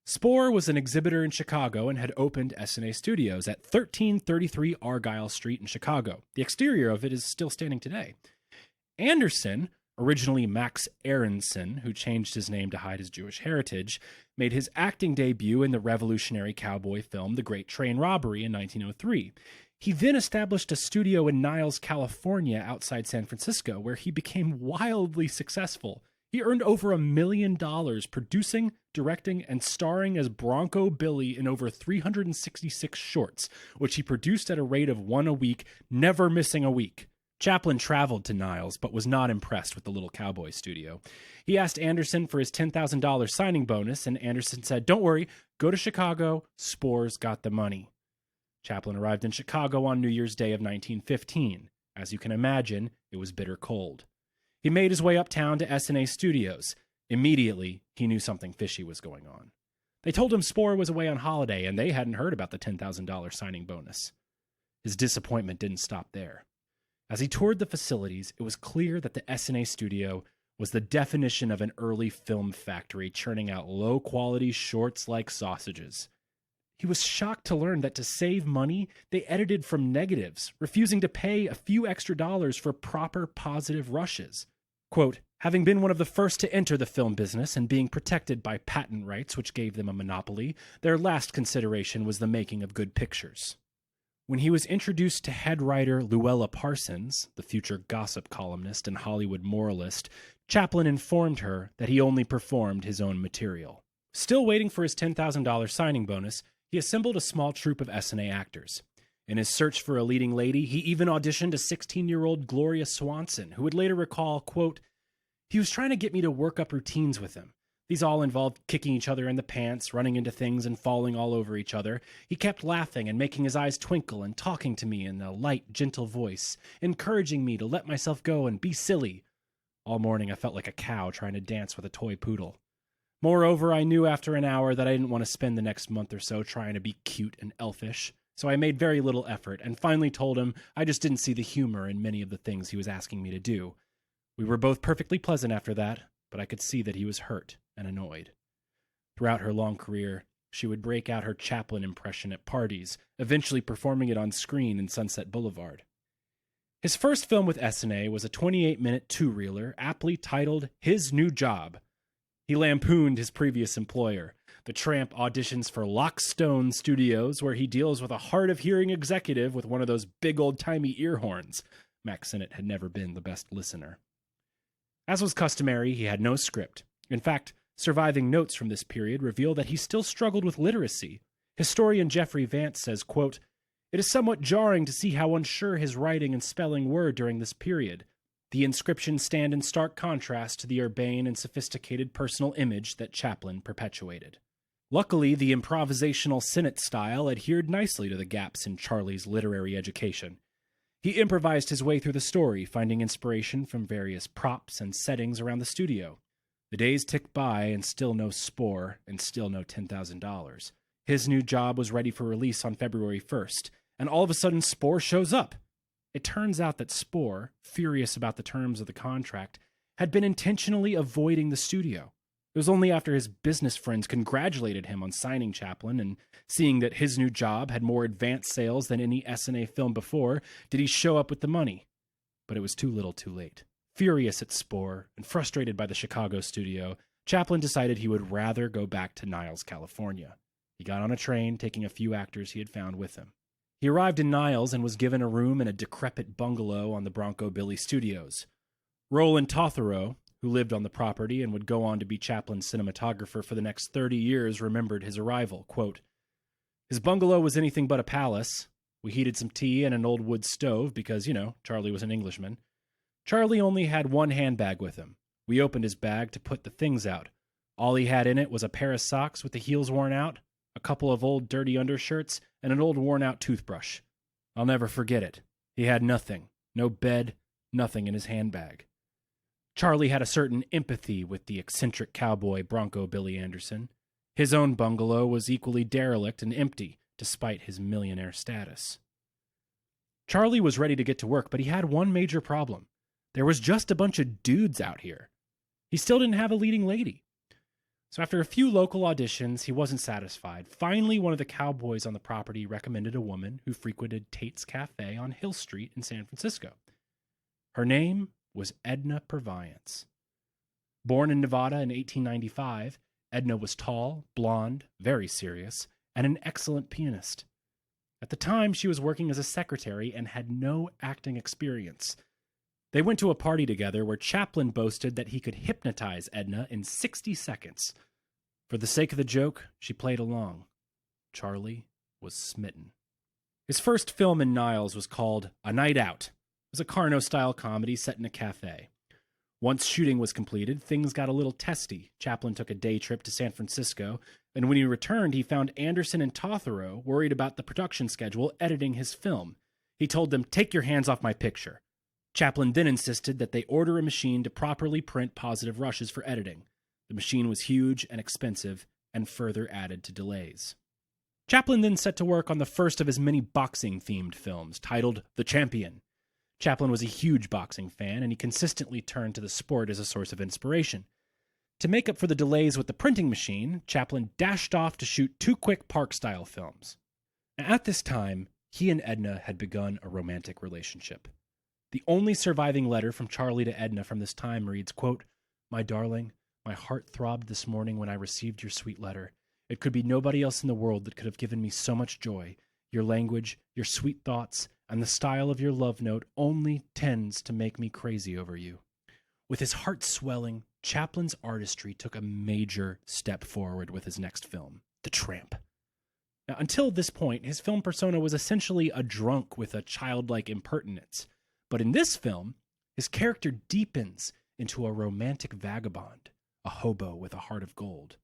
Spohr was an exhibitor in Chicago and had opened S&A Studios at 1333 Argyle Street in Chicago. The exterior of it is still standing today. Anderson, originally Max Aronson, who changed his name to hide his Jewish heritage, made his acting debut in the revolutionary cowboy film The Great Train Robbery in 1903. He then established a studio in Niles, California, outside San Francisco, where he became wildly successful. He earned over $1 million producing, directing, and starring as Bronco Billy in over 366 shorts, which he produced at a rate of one a week, never missing a week. Chaplin traveled to Niles, but was not impressed with the little cowboy studio. He asked Anderson for his $10,000 signing bonus, and Anderson said, "Don't worry, go to Chicago, Spohr's got the money." Chaplin arrived in Chicago on New Year's Day of 1915. As you can imagine, it was bitter cold. He made his way uptown to S&A Studios. Immediately, he knew something fishy was going on. They told him Spohr was away on holiday, and they hadn't heard about the $10,000 signing bonus. His disappointment didn't stop there. As he toured the facilities, it was clear that the S&A studio was the definition of an early film factory churning out low-quality shorts like sausages. He was shocked to learn that to save money, they edited from negatives, refusing to pay a few extra dollars for proper positive rushes. Quote, "Having been one of the first to enter the film business and being protected by patent rights which gave them a monopoly, their last consideration was the making of good pictures." When he was introduced to head writer Luella Parsons, the future gossip columnist and Hollywood moralist, Chaplin informed her that he only performed his own material. Still waiting for his $10,000 signing bonus, he assembled a small troupe of S&A actors. In his search for a leading lady, he even auditioned a 16-year-old Gloria Swanson, who would later recall, quote, "He was trying to get me to work up routines with him. These all involved kicking each other in the pants, running into things, and falling all over each other. He kept laughing and making his eyes twinkle and talking to me in a light, gentle voice, encouraging me to let myself go and be silly. All morning I felt like a cow trying to dance with a toy poodle. Moreover, I knew after an hour that I didn't want to spend the next month or so trying to be cute and elfish, so I made very little effort and finally told him I just didn't see the humor in many of the things he was asking me to do. We were both perfectly pleasant after that, but I could see that he was hurt and annoyed." Throughout her long career, she would break out her Chaplin impression at parties, eventually performing it on screen in Sunset Boulevard. His first film with Sennett was a 28-minute two-reeler, aptly titled His New Job. He lampooned his previous employer. The Tramp auditions for Lockstone Studios, where he deals with a hard-of-hearing executive with one of those big old-timey ear horns. Mack Sennett had never been the best listener. As was customary, he had no script. In fact, surviving notes from this period reveal that he still struggled with literacy. Historian Jeffrey Vance says, quote, "It is somewhat jarring to see how unsure his writing and spelling were during this period. The inscriptions stand in stark contrast to the urbane and sophisticated personal image that Chaplin perpetuated." Luckily, the improvisational Sennett style adhered nicely to the gaps in Charlie's literary education. He improvised his way through the story, finding inspiration from various props and settings around the studio. The days ticked by, and still no Spore, and still no $10,000. His New Job was ready for release on February 1st, and all of a sudden Spore shows up. It turns out that Spore, furious about the terms of the contract, had been intentionally avoiding the studio. It was only after his business friends congratulated him on signing Chaplin and seeing that His New Job had more advanced sales than any Sennett film before did he show up with the money. But it was too little too late. Furious at Spore and frustrated by the Chicago studio, Chaplin decided he would rather go back to Niles, California. He got on a train, taking a few actors he had found with him. He arrived in Niles and was given a room in a decrepit bungalow on the Bronco Billy Studios. Roland Totherow, who lived on the property and would go on to be Chaplin's cinematographer for the next 30 years, remembered his arrival. Quote, "His bungalow was anything but a palace. We heated some tea and an old wood stove because, Charlie was an Englishman. Charlie only had one handbag with him. We opened his bag to put the things out. All he had in it was a pair of socks with the heels worn out, a couple of old dirty undershirts, and an old worn-out toothbrush. I'll never forget it. He had nothing. No bed, nothing in his handbag." Charlie had a certain empathy with the eccentric cowboy Bronco Billy Anderson. His own bungalow was equally derelict and empty, despite his millionaire status. Charlie was ready to get to work, but he had one major problem. There was just a bunch of dudes out here. He still didn't have a leading lady. So after a few local auditions, he wasn't satisfied. Finally, one of the cowboys on the property recommended a woman who frequented Tate's Cafe on Hill Street in San Francisco. Her name was Edna Purviance. Born in Nevada in 1895, Edna was tall, blonde, very serious, and an excellent pianist. At the time, she was working as a secretary and had no acting experience. They went to a party together where Chaplin boasted that he could hypnotize Edna in 60 seconds. For the sake of the joke, she played along. Charlie was smitten. His first film in Niles was called A Night Out. It was a Carno-style comedy set in a cafe. Once shooting was completed, things got a little testy. Chaplin took a day trip to San Francisco, and when he returned, he found Anderson and Totherow worried about the production schedule editing his film. He told them, "Take your hands off my picture." Chaplin then insisted that they order a machine to properly print positive rushes for editing. The machine was huge and expensive, and further added to delays. Chaplin then set to work on the first of his many boxing-themed films, titled The Champion. Chaplin was a huge boxing fan, and he consistently turned to the sport as a source of inspiration. To make up for the delays with the printing machine, Chaplin dashed off to shoot 2 quick park-style films. At this time, he and Edna had begun a romantic relationship. The only surviving letter from Charlie to Edna from this time reads, quote, "My darling, my heart throbbed this morning when I received your sweet letter. It could be nobody else in the world that could have given me so much joy. Your language, your sweet thoughts, and the style of your love note only tends to make me crazy over you." With his heart swelling, Chaplin's artistry took a major step forward with his next film, The Tramp. Now, until this point, his film persona was essentially a drunk with a childlike impertinence. But in this film, his character deepens into a romantic vagabond, a hobo with a heart of gold.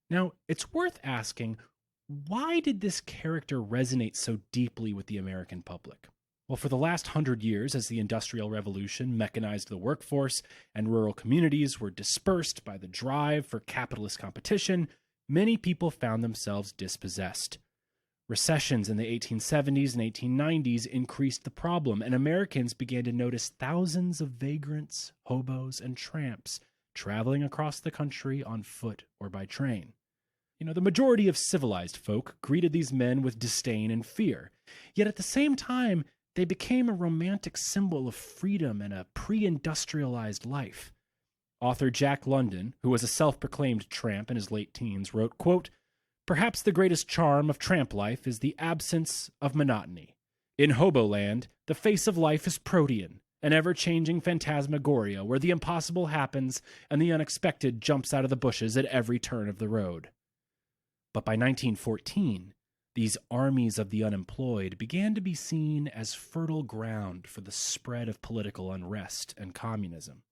Now, it's worth asking, why did this character resonate so deeply with the American public? Well, for the last 100 years, as the Industrial Revolution mechanized the workforce and rural communities were dispersed by the drive for capitalist competition, many people found themselves dispossessed. Recessions in the 1870s and 1890s increased the problem, and Americans began to notice thousands of vagrants, hobos, and tramps traveling across the country on foot or by train. The majority of civilized folk greeted these men with disdain and fear. Yet at the same time, they became a romantic symbol of freedom and a pre-industrialized life. Author Jack London, who was a self-proclaimed tramp in his late teens, wrote, quote, "Perhaps the greatest charm of tramp life is the absence of monotony. In Hoboland, the face of life is protean, an ever-changing phantasmagoria where the impossible happens and the unexpected jumps out of the bushes at every turn of the road." But by 1914, these armies of the unemployed began to be seen as fertile ground for the spread of political unrest and communism.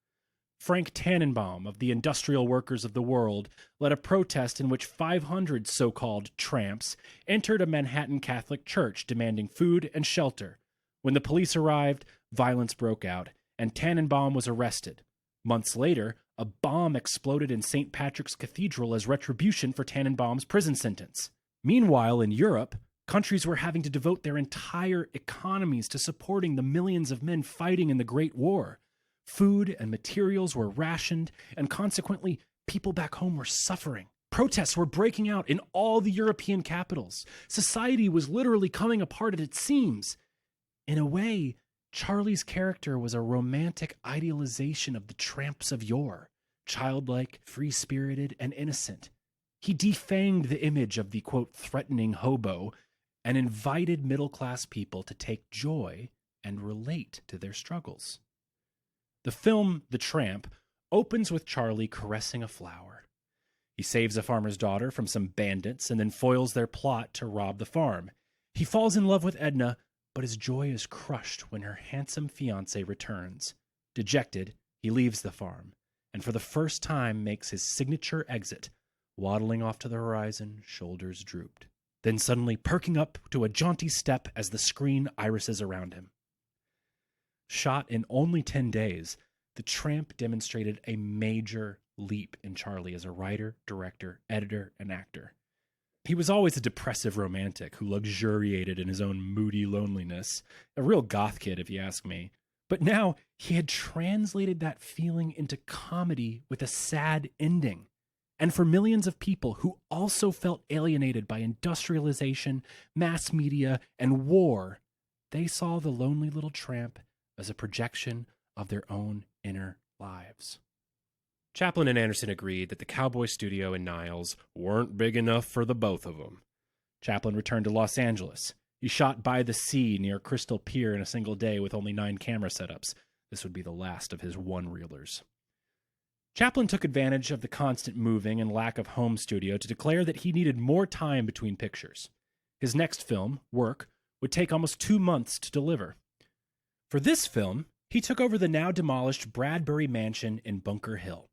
Frank Tannenbaum of the Industrial Workers of the World led a protest in which 500 so-called tramps entered a Manhattan Catholic church demanding food and shelter. When the police arrived, violence broke out, and Tannenbaum was arrested. Months later, a bomb exploded in St. Patrick's Cathedral as retribution for Tannenbaum's prison sentence. Meanwhile, in Europe, countries were having to devote their entire economies to supporting the millions of men fighting in the Great War. Food and materials were rationed, and consequently, people back home were suffering. Protests were breaking out in all the European capitals. Society was literally coming apart at its seams. In a way, Charlie's character was a romantic idealization of the tramps of yore, childlike, free-spirited, and innocent. He defanged the image of the, quote, threatening hobo and invited middle-class people to take joy and relate to their struggles. The film, The Tramp, opens with Charlie caressing a flower. He saves a farmer's daughter from some bandits and then foils their plot to rob the farm. He falls in love with Edna, but his joy is crushed when her handsome fiancé returns. Dejected, he leaves the farm, and for the first time makes his signature exit, waddling off to the horizon, shoulders drooped, then suddenly perking up to a jaunty step as the screen irises around him. Shot in only 10 days, The Tramp demonstrated a major leap in Charlie as a writer, director, editor, and actor. He was always a depressive romantic who luxuriated in his own moody loneliness, a real goth kid if you ask me. But now he had translated that feeling into comedy with a sad ending. And for millions of people who also felt alienated by industrialization, mass media, and war, they saw the lonely little tramp as a projection of their own inner lives. Chaplin and Anderson agreed that the Cowboy Studio and Niles weren't big enough for the both of them. Chaplin returned to Los Angeles. He shot By the Sea near Crystal Pier in a single day with only 9 camera setups. This would be the last of his one-reelers. Chaplin took advantage of the constant moving and lack of home studio to declare that he needed more time between pictures. His next film, Work, would take almost 2 months to deliver. For this film, he took over the now demolished Bradbury Mansion in Bunker Hill.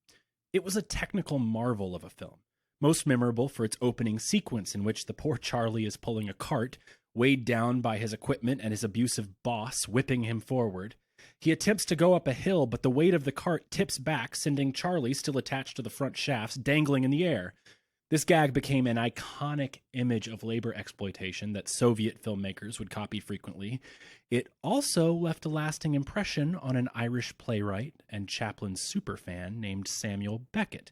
It was a technical marvel of a film, most memorable for its opening sequence in which the poor Charlie is pulling a cart, weighed down by his equipment and his abusive boss whipping him forward. He attempts to go up a hill, but the weight of the cart tips back, sending Charlie, still attached to the front shafts, dangling in the air. This gag became an iconic image of labor exploitation that Soviet filmmakers would copy frequently. It also left a lasting impression on an Irish playwright and Chaplin superfan named Samuel Beckett,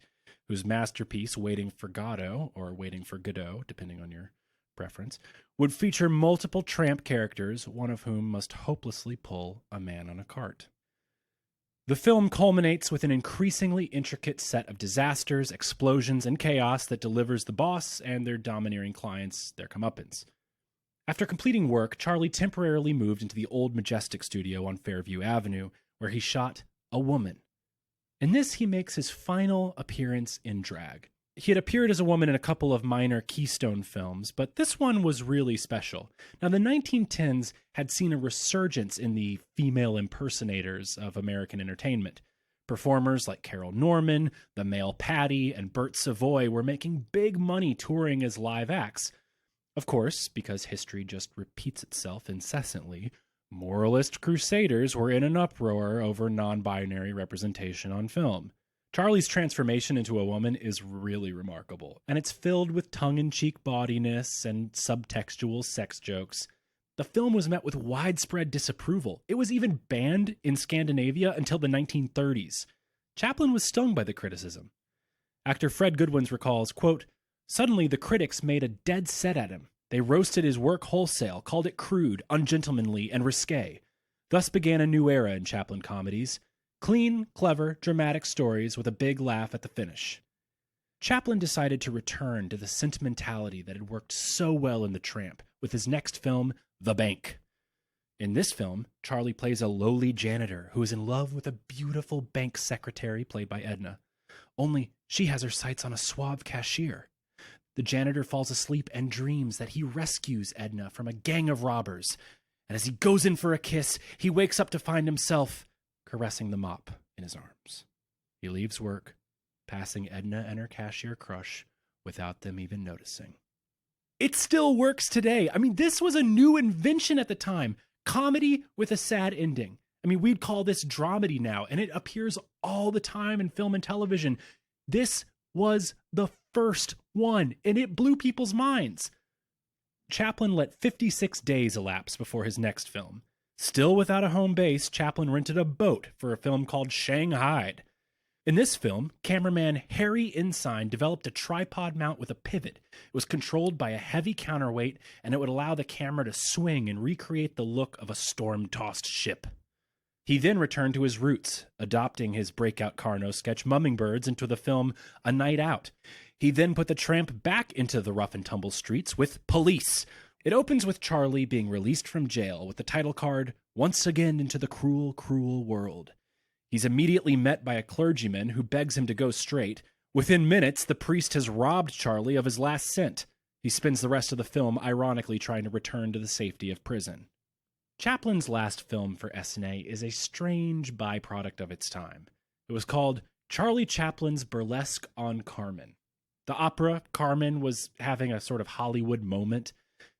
whose masterpiece, Waiting for Godot, or Waiting for Godot, depending on your preference, would feature multiple tramp characters, one of whom must hopelessly pull a man on a cart. The film culminates with an increasingly intricate set of disasters, explosions, and chaos that delivers the boss and their domineering clients their comeuppance. After completing Work, Charlie temporarily moved into the old Majestic studio on Fairview Avenue, where he shot A Woman. In this, he makes his final appearance in drag. He had appeared as a woman in a couple of minor Keystone films, but this one was really special. Now, the 1910s had seen a resurgence in the female impersonators of American entertainment. Performers like Carol Norman, the male Patty, and Bert Savoy were making big money touring as live acts. Of course, because history just repeats itself incessantly, moralist crusaders were in an uproar over non-binary representation on film. Charlie's transformation into a woman is really remarkable, and it's filled with tongue-in-cheek bawdiness and subtextual sex jokes. The film was met with widespread disapproval. It was even banned in Scandinavia until the 1930s. Chaplin was stung by the criticism. Actor Fred Goodwins recalls, quote, Suddenly, the critics made a dead set at him. They roasted his work wholesale, called it crude, ungentlemanly, and risque. Thus began a new era in Chaplin comedies. Clean, clever, dramatic stories with a big laugh at the finish. Chaplin decided to return to the sentimentality that had worked so well in The Tramp with his next film, The Bank. In this film, Charlie plays a lowly janitor who is in love with a beautiful bank secretary played by Edna. Only she has her sights on a suave cashier. The janitor falls asleep and dreams that he rescues Edna from a gang of robbers. And as he goes in for a kiss, he wakes up to find himself caressing the mop in his arms. He leaves work, passing Edna and her cashier crush without them even noticing. It still works today. I mean, this was a new invention at the time. Comedy with a sad ending. I mean, we'd call this dramedy now, and it appears all the time in film and television. This was the first one, and it blew people's minds. Chaplin let 56 days elapse before his next film. Still without a home base, Chaplin rented a boat for a film called Shanghai. In this film, cameraman Harry Ensign developed a tripod mount with a pivot. It was controlled by a heavy counterweight, and it would allow the camera to swing and recreate the look of a storm-tossed ship. He then returned to his roots, adopting his breakout Carno sketch Mummingbirds into the film A Night Out. He then put the Tramp back into the rough-and-tumble streets with Police. It opens with Charlie being released from jail with the title card, Once Again into the Cruel, Cruel World. He's immediately met by a clergyman who begs him to go straight. Within minutes, the priest has robbed Charlie of his last cent. He spends the rest of the film ironically trying to return to the safety of prison. Chaplin's last film for SNA is a strange byproduct of its time. It was called Charlie Chaplin's Burlesque on Carmen. The opera, Carmen, was having a sort of Hollywood moment.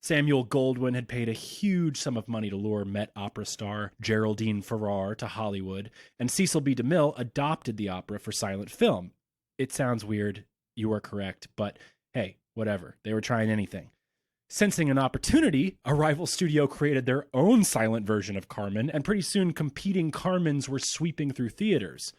Samuel Goldwyn had paid a huge sum of money to lure Met opera star Geraldine Farrar to Hollywood, and Cecil B. DeMille adopted the opera for silent film. It sounds weird, you are correct, but hey, whatever, they were trying anything. Sensing an opportunity, a rival studio created their own silent version of Carmen, and pretty soon competing Carmens were sweeping through theaters.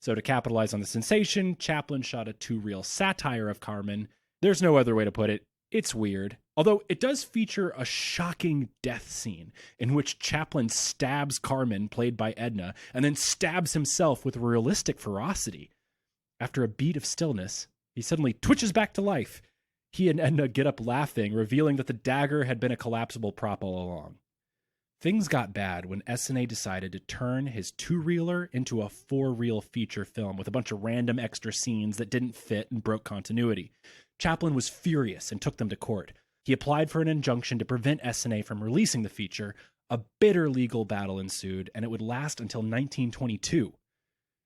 So to capitalize on the sensation, Chaplin shot a too-real satire of Carmen. There's no other way to put it. It's weird. Although it does feature a shocking death scene in which Chaplin stabs Carmen, played by Edna, and then stabs himself with realistic ferocity. After a beat of stillness, he suddenly twitches back to life. He and Edna get up laughing, revealing that the dagger had been a collapsible prop all along. Things got bad when SNA decided to turn his two-reeler into a four-reel feature film with a bunch of random extra scenes that didn't fit and broke continuity. Chaplin was furious and took them to court. He applied for an injunction to prevent SNA from releasing the feature. A bitter legal battle ensued, and it would last until 1922.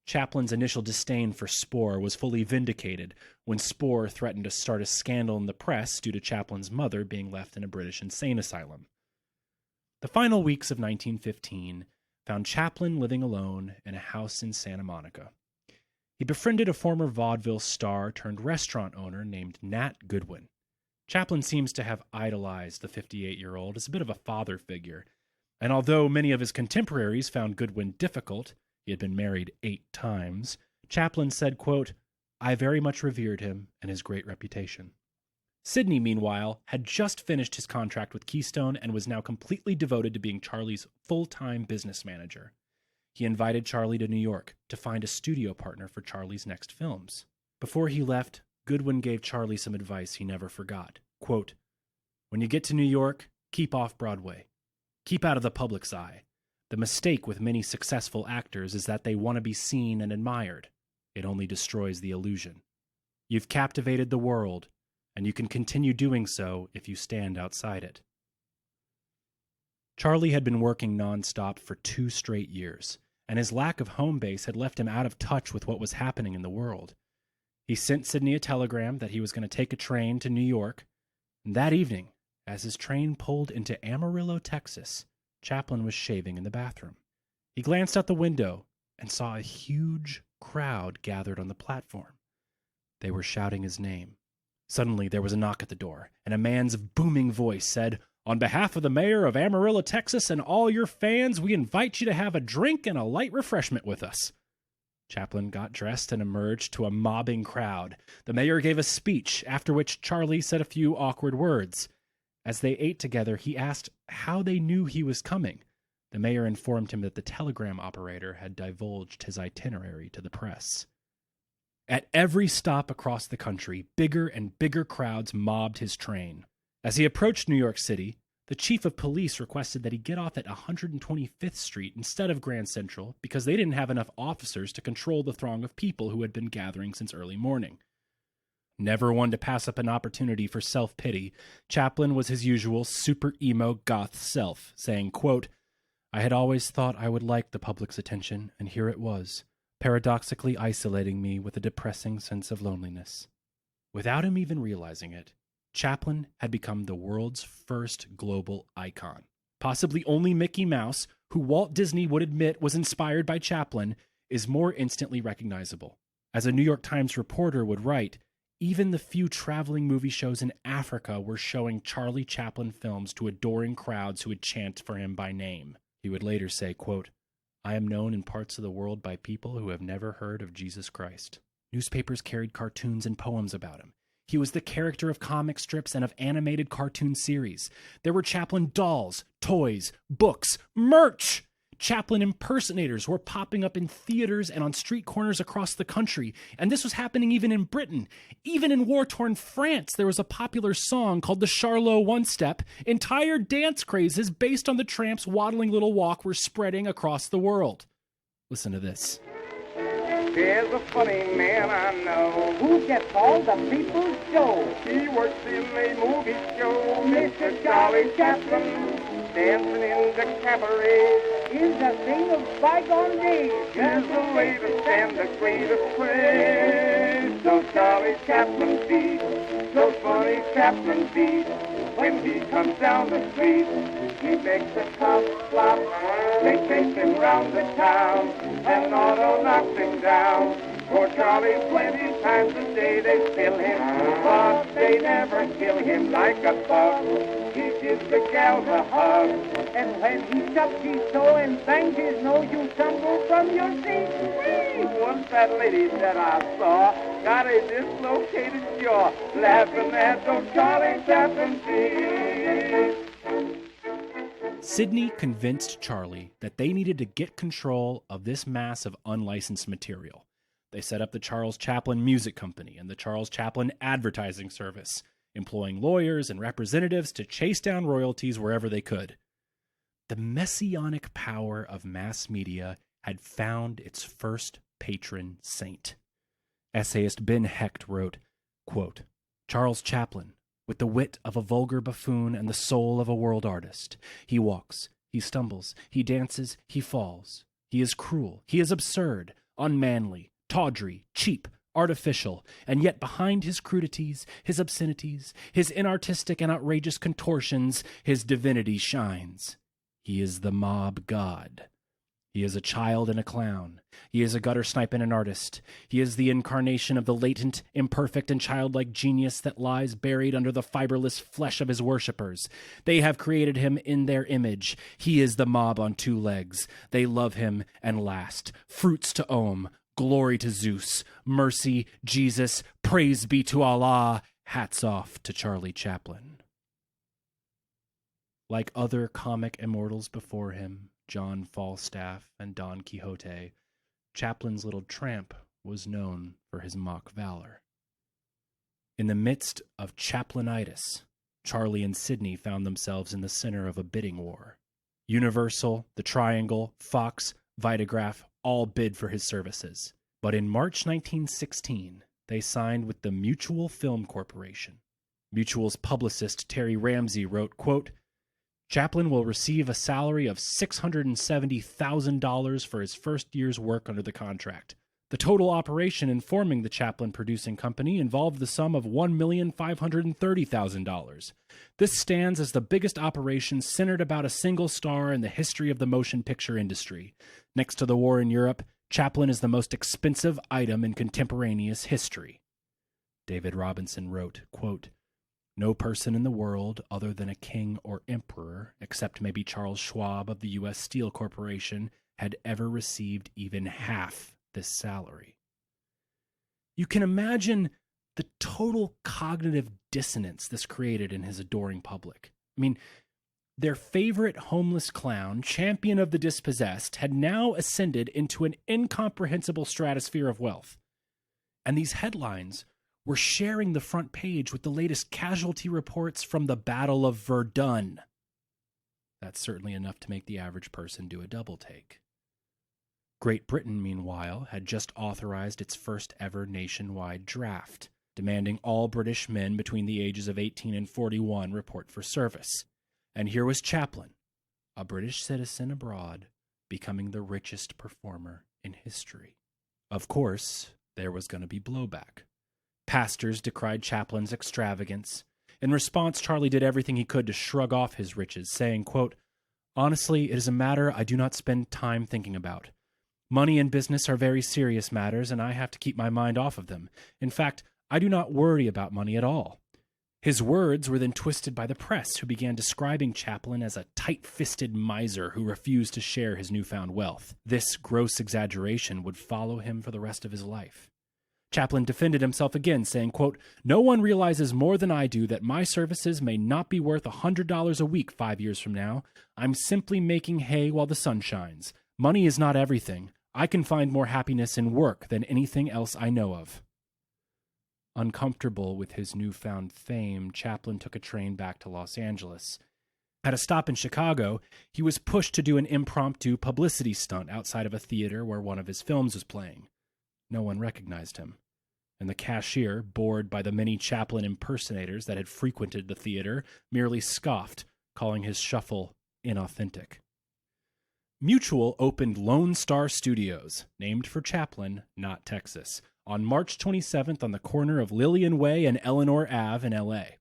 Chaplin's initial disdain for Spoor was fully vindicated when Spoor threatened to start a scandal in the press due to Chaplin's mother being left in a British insane asylum. The final weeks of 1915 found Chaplin living alone in a house in Santa Monica. He befriended a former vaudeville star turned restaurant owner named Nat Goodwin. Chaplin seems to have idolized the 58-year-old as a bit of a father figure, and although many of his contemporaries found Goodwin difficult, he had been married 8 times, Chaplin said, quote, "I very much revered him and his great reputation." Sidney, meanwhile, had just finished his contract with Keystone and was now completely devoted to being Charlie's full-time business manager. He invited Charlie to New York to find a studio partner for Charlie's next films. Before he left, Goodwin gave Charlie some advice he never forgot. Quote, "When you get to New York, keep off Broadway. Keep out of the public's eye. The mistake with many successful actors is that they want to be seen and admired. It only destroys the illusion. You've captivated the world, and you can continue doing so if you stand outside it." Charlie had been working nonstop for 2 straight years, and his lack of home base had left him out of touch with what was happening in the world. He sent Sidney a telegram that he was going to take a train to New York, and that evening, as his train pulled into Amarillo, Texas, Chaplin was shaving in the bathroom. He glanced out the window and saw a huge crowd gathered on the platform. They were shouting his name. Suddenly, there was a knock at the door, and a man's booming voice said, "On behalf of the mayor of Amarillo, Texas, and all your fans, we invite you to have a drink and a light refreshment with us." Chaplin got dressed and emerged to a mobbing crowd. The mayor gave a speech, after which Charlie said a few awkward words. As they ate together, he asked how they knew he was coming. The mayor informed him that the telegram operator had divulged his itinerary to the press. At every stop across the country, bigger and bigger crowds mobbed his train. As he approached New York City, the chief of police requested that he get off at 125th Street instead of Grand Central because they didn't have enough officers to control the throng of people who had been gathering since early morning. Never one to pass up an opportunity for self-pity, Chaplin was his usual super emo goth self, saying, quote, "I had always thought I would like the public's attention, and here it was, paradoxically isolating me with a depressing sense of loneliness." Without him even realizing it, Chaplin had become the world's first global icon. Possibly only Mickey Mouse, who Walt Disney would admit was inspired by Chaplin, is more instantly recognizable. As a New York Times reporter would write, even the few traveling movie shows in Africa were showing Charlie Chaplin films to adoring crowds who would chant for him by name. He would later say, quote, "I am known in parts of the world by people who have never heard of Jesus Christ." Newspapers carried cartoons and poems about him. He was the character of comic strips and of animated cartoon series. There were Chaplin dolls, toys, books, merch! Chaplin impersonators were popping up in theaters and on street corners across the country, and this was happening even in Britain. Even in war-torn France, there was a popular song called the Charlot One-Step. Entire dance crazes based on the Tramp's waddling little walk were spreading across the world. Listen to this. There's a funny man I know who gets all the people's show. He works in a movie show, Mr. Charlie Chaplin. Dancing in the cabaret is a thing of bygone days. There's a way to stand the greatest praise. So Charlie Chaplin beat, so funny Chaplin beat. When he comes down the street, he makes the cops flop. They chase him round the town, and auto knocks him down. For Charlie, 20 times a day they spill him, but they never kill him like a bug. He gives the gals a hug, and when he chops his toe and bangs his nose, you tumble from your seat. Once that lady that I saw got a dislocated jaw, laughing at those Charlie Chaplin feet. Sidney convinced Charlie that they needed to get control of this mass of unlicensed material. They set up the Charles Chaplin Music Company and the Charles Chaplin Advertising Service, employing lawyers and representatives to chase down royalties wherever they could. The messianic power of mass media had found its first patron saint. Essayist Ben Hecht wrote, quote, "Charles Chaplin, with the wit of a vulgar buffoon and the soul of a world artist. He walks, he stumbles, he dances, he falls. He is cruel, he is absurd, unmanly, tawdry, cheap, artificial, and yet behind his crudities, his obscenities, his inartistic and outrageous contortions, his divinity shines. He is the mob god. He is a child and a clown. He is a gutter snipe and an artist. He is the incarnation of the latent, imperfect, and childlike genius that lies buried under the fiberless flesh of his worshippers. They have created him in their image. He is the mob on two legs. They love him and last. Fruits to Om. Glory to Zeus. Mercy, Jesus. Praise be to Allah. Hats off to Charlie Chaplin." Like other comic immortals before him, John Falstaff and Don Quixote, Chaplin's little tramp was known for his mock valor. In the midst of Chaplinitis, Charlie and Sidney found themselves in the center of a bidding war. Universal, the Triangle, Fox, Vitagraph all bid for his services. But in March 1916, they signed with the Mutual Film Corporation. Mutual's publicist Terry Ramsey wrote, quote, "Chaplin will receive a salary of $670,000 for his first year's work under the contract. The total operation in forming the Chaplin Producing Company involved the sum of $1,530,000. This stands as the biggest operation centered about a single star in the history of the motion picture industry. Next to the war in Europe, Chaplin is the most expensive item in contemporaneous history." David Robinson wrote, quote, "No person in the world other than a king or emperor, except maybe Charles Schwab of the U.S. Steel Corporation, had ever received even half this salary. You can imagine the total cognitive dissonance this created in his adoring public. I mean, their favorite homeless clown, champion of the dispossessed, had now ascended into an incomprehensible stratosphere of wealth. And these headlines were sharing the front page with the latest casualty reports from the Battle of Verdun. That's certainly enough to make the average person do a double take. Great Britain, meanwhile, had just authorized its first ever nationwide draft, demanding all British men between the ages of 18 and 41 report for service. And here was Chaplin, a British citizen abroad, becoming the richest performer in history. Of course, there was going to be blowback. Pastors decried Chaplin's extravagance. In response, Charlie did everything he could to shrug off his riches, saying, quote, "Honestly, it is a matter I do not spend time thinking about. Money and business are very serious matters, and I have to keep my mind off of them. In fact, I do not worry about money at all." His words were then twisted by the press, who began describing Chaplin as a tight-fisted miser who refused to share his newfound wealth. This gross exaggeration would follow him for the rest of his life. Chaplin defended himself again, saying, quote, "No one realizes more than I do that my services may not be worth $100 a week 5 years from now. I'm simply making hay while the sun shines. Money is not everything. I can find more happiness in work than anything else I know of." Uncomfortable with his newfound fame, Chaplin took a train back to Los Angeles. At a stop in Chicago, he was pushed to do an impromptu publicity stunt outside of a theater where one of his films was playing. No one recognized him, and the cashier, bored by the many Chaplin impersonators that had frequented the theater, merely scoffed, calling his shuffle inauthentic. Mutual opened Lone Star Studios, named for Chaplin, not Texas, on March 27th on the corner of Lillian Way and Eleanor Ave in L.A.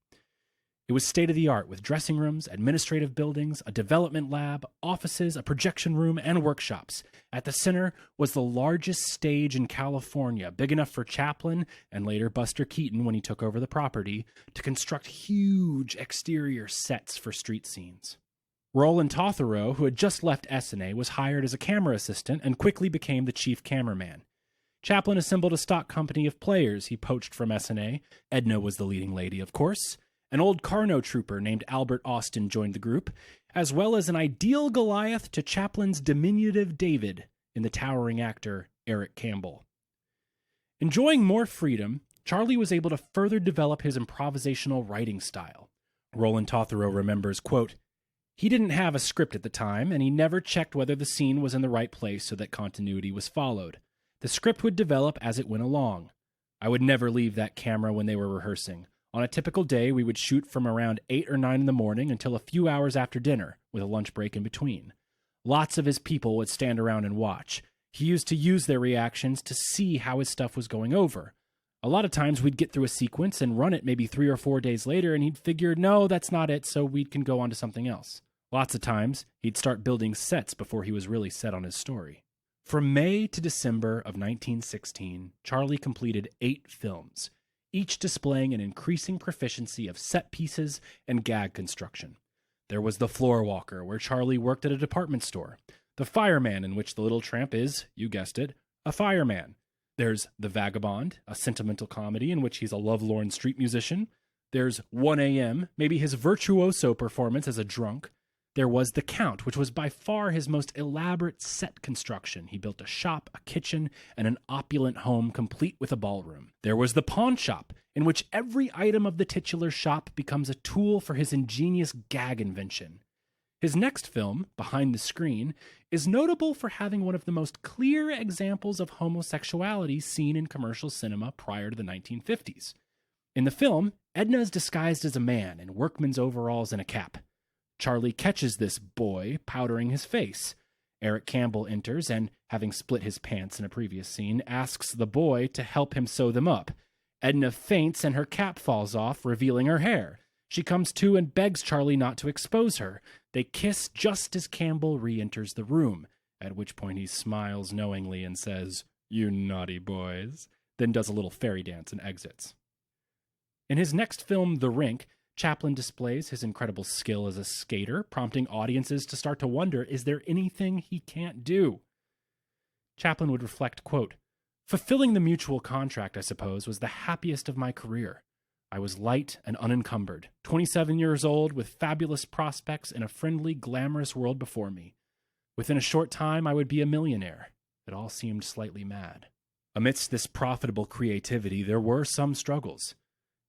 It was state-of-the-art with dressing rooms, administrative buildings, a development lab, offices, a projection room, and workshops. At the center was the largest stage in California, big enough for Chaplin, and later Buster Keaton when he took over the property, to construct huge exterior sets for street scenes. Roland Totherow, who had just left SNA, was hired as a camera assistant and quickly became the chief cameraman. Chaplin assembled a stock company of players he poached from SNA. Edna was the leading lady, of course. An old Carno trooper named Albert Austin joined the group, as well as an ideal Goliath to Chaplin's diminutive David in the towering actor Eric Campbell. Enjoying more freedom, Charlie was able to further develop his improvisational writing style. Roland Totherow remembers, quote, "He didn't have a script at the time, and he never checked whether the scene was in the right place so that continuity was followed. The script would develop as it went along. I would never leave that camera when they were rehearsing. On a typical day, we would shoot from around 8 or 9 in the morning until a few hours after dinner, with a lunch break in between. Lots of his people would stand around and watch. He used to use their reactions to see how his stuff was going over. A lot of times we'd get through a sequence and run it maybe 3 or 4 days later, and he'd figure, no, that's not it, so we can go on to something else. Lots of times, he'd start building sets before he was really set on his story." From May to December of 1916, Charlie completed 8 films, each displaying an increasing proficiency of set pieces and gag construction. There was The Floor Walker, where Charlie worked at a department store. The Fireman, in which the little tramp is, you guessed it, a fireman. There's The Vagabond, a sentimental comedy in which he's a lovelorn street musician. There's 1 a.m., maybe his virtuoso performance as a drunk. There was The Count, which was by far his most elaborate set construction. He built a shop, a kitchen, and an opulent home complete with a ballroom. There was The Pawn Shop, in which every item of the titular shop becomes a tool for his ingenious gag invention. His next film, Behind the Screen, is notable for having one of the most clear examples of homosexuality seen in commercial cinema prior to the 1950s. In the film, Edna is disguised as a man in workman's overalls and a cap. Charlie catches this boy powdering his face. Eric Campbell enters and, having split his pants in a previous scene, asks the boy to help him sew them up. Edna faints and her cap falls off, revealing her hair. She comes to and begs Charlie not to expose her. They kiss just as Campbell re-enters the room, at which point he smiles knowingly and says, "You naughty boys," then does a little fairy dance and exits. In his next film, The Rink, Chaplin displays his incredible skill as a skater, prompting audiences to start to wonder, is there anything he can't do? Chaplin would reflect, quote, Fulfilling the mutual contract, I suppose, was the happiest of my career. I was light and unencumbered, 27 years old, with fabulous prospects and a friendly, glamorous world before me. Within a short time, I would be a millionaire. It all seemed slightly mad. Amidst this profitable creativity, there were some struggles.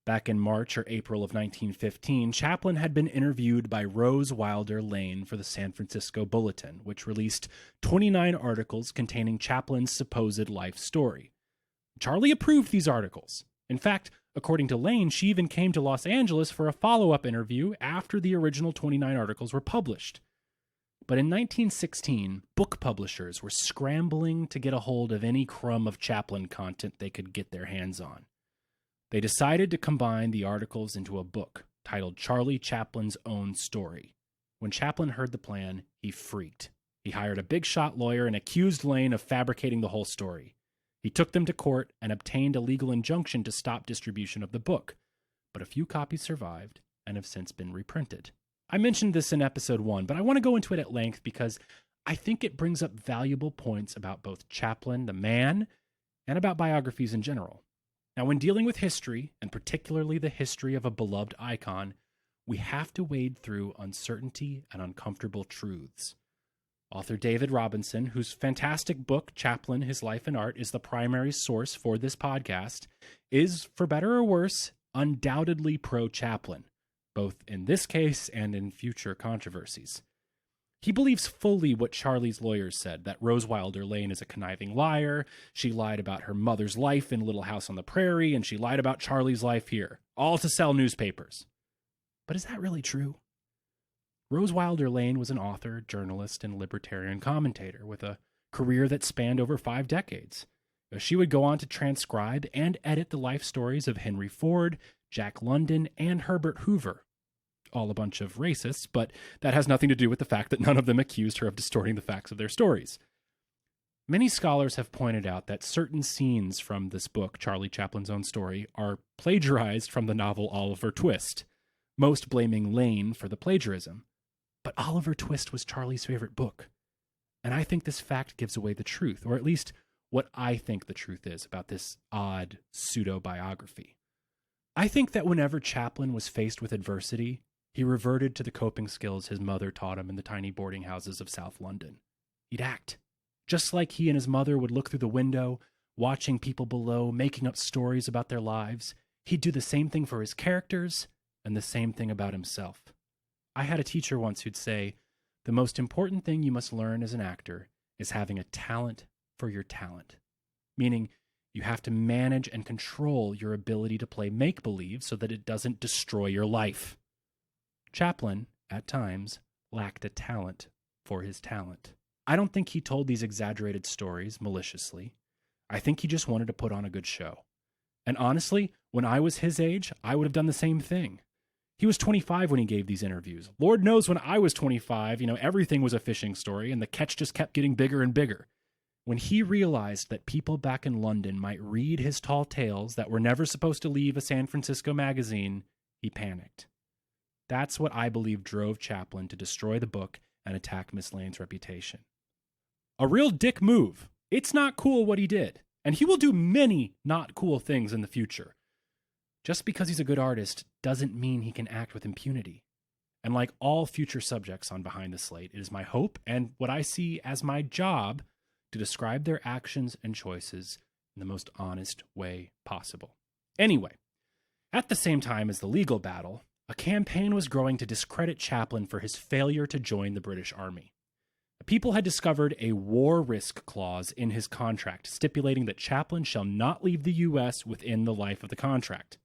Back in March or April of 1915, Chaplin had been interviewed by Rose Wilder Lane for the San Francisco Bulletin, which released 29 articles containing Chaplin's supposed life story. Charlie approved these articles. In fact, according to Lane, she even came to Los Angeles for a follow-up interview after the original 29 articles were published. But in 1916, book publishers were scrambling to get a hold of any crumb of Chaplin content they could get their hands on. They decided to combine the articles into a book titled Charlie Chaplin's Own Story. When Chaplin heard the plan, he freaked. He hired a big-shot lawyer and accused Lane of fabricating the whole story. He took them to court and obtained a legal injunction to stop distribution of the book. But a few copies survived and have since been reprinted. I mentioned this in episode 1, but I want to go into it at length because I think it brings up valuable points about both Chaplin, the man, and about biographies in general. Now, when dealing with history, and particularly the history of a beloved icon, we have to wade through uncertainty and uncomfortable truths. Author David Robinson, whose fantastic book, Chaplin, His Life and Art, is the primary source for this podcast, is, for better or worse, undoubtedly pro-Chaplin, both in this case and in future controversies. He believes fully what Charlie's lawyers said, that Rose Wilder Lane is a conniving liar, she lied about her mother's life in Little House on the Prairie, and she lied about Charlie's life here, all to sell newspapers. But is that really true? Rose Wilder Lane was an author, journalist, and libertarian commentator with a career that spanned over 5 decades. She would go on to transcribe and edit the life stories of Henry Ford, Jack London, and Herbert Hoover. All a bunch of racists, but that has nothing to do with the fact that none of them accused her of distorting the facts of their stories. Many scholars have pointed out that certain scenes from this book, Charlie Chaplin's Own Story, are plagiarized from the novel Oliver Twist, most blaming Lane for the plagiarism. But Oliver Twist was Charlie's favorite book, and I think this fact gives away the truth, or at least what I think the truth is about this odd pseudo-biography. I think that whenever Chaplin was faced with adversity, he reverted to the coping skills his mother taught him in the tiny boarding houses of South London. He'd act. Just like he and his mother would look through the window, watching people below, making up stories about their lives, he'd do the same thing for his characters and the same thing about himself. I had a teacher once who'd say, the most important thing you must learn as an actor is having a talent for your talent. Meaning, you have to manage and control your ability to play make-believe so that it doesn't destroy your life. Chaplin, at times, lacked a talent for his talent. I don't think he told these exaggerated stories maliciously. I think he just wanted to put on a good show. And honestly, when I was his age, I would have done the same thing. He was 25 when he gave these interviews. Lord knows when I was 25, everything was a fishing story and the catch just kept getting bigger and bigger. When he realized that people back in London might read his tall tales that were never supposed to leave a San Francisco magazine, he panicked. That's what I believe drove Chaplin to destroy the book and attack Miss Lane's reputation. A real dick move. It's not cool what he did, and he will do many not cool things in the future. Just because he's a good artist doesn't mean he can act with impunity. And like all future subjects on Behind the Slate, it is my hope and what I see as my job to describe their actions and choices in the most honest way possible. Anyway, at the same time as the legal battle, a campaign was growing to discredit Chaplin for his failure to join the British Army. People had discovered a war risk clause in his contract, stipulating that Chaplin shall not leave the U.S. within the life of the contract.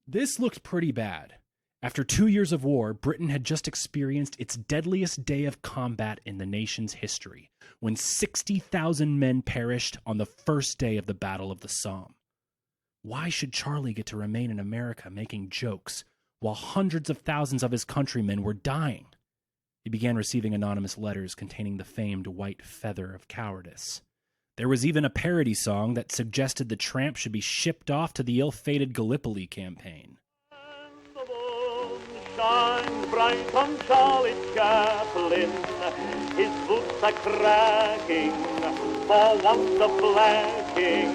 This looked pretty bad. After 2 years of war, Britain had just experienced its deadliest day of combat in the nation's history, when 60,000 men perished on the first day of the Battle of the Somme. Why should Charlie get to remain in America making jokes while hundreds of thousands of his countrymen were dying? He began receiving anonymous letters containing the famed white feather of cowardice. There was even a parody song that suggested the Tramp should be shipped off to the ill-fated Gallipoli campaign. The moon shines bright on Charlie Chaplin. His boots are cracking for want of blacking.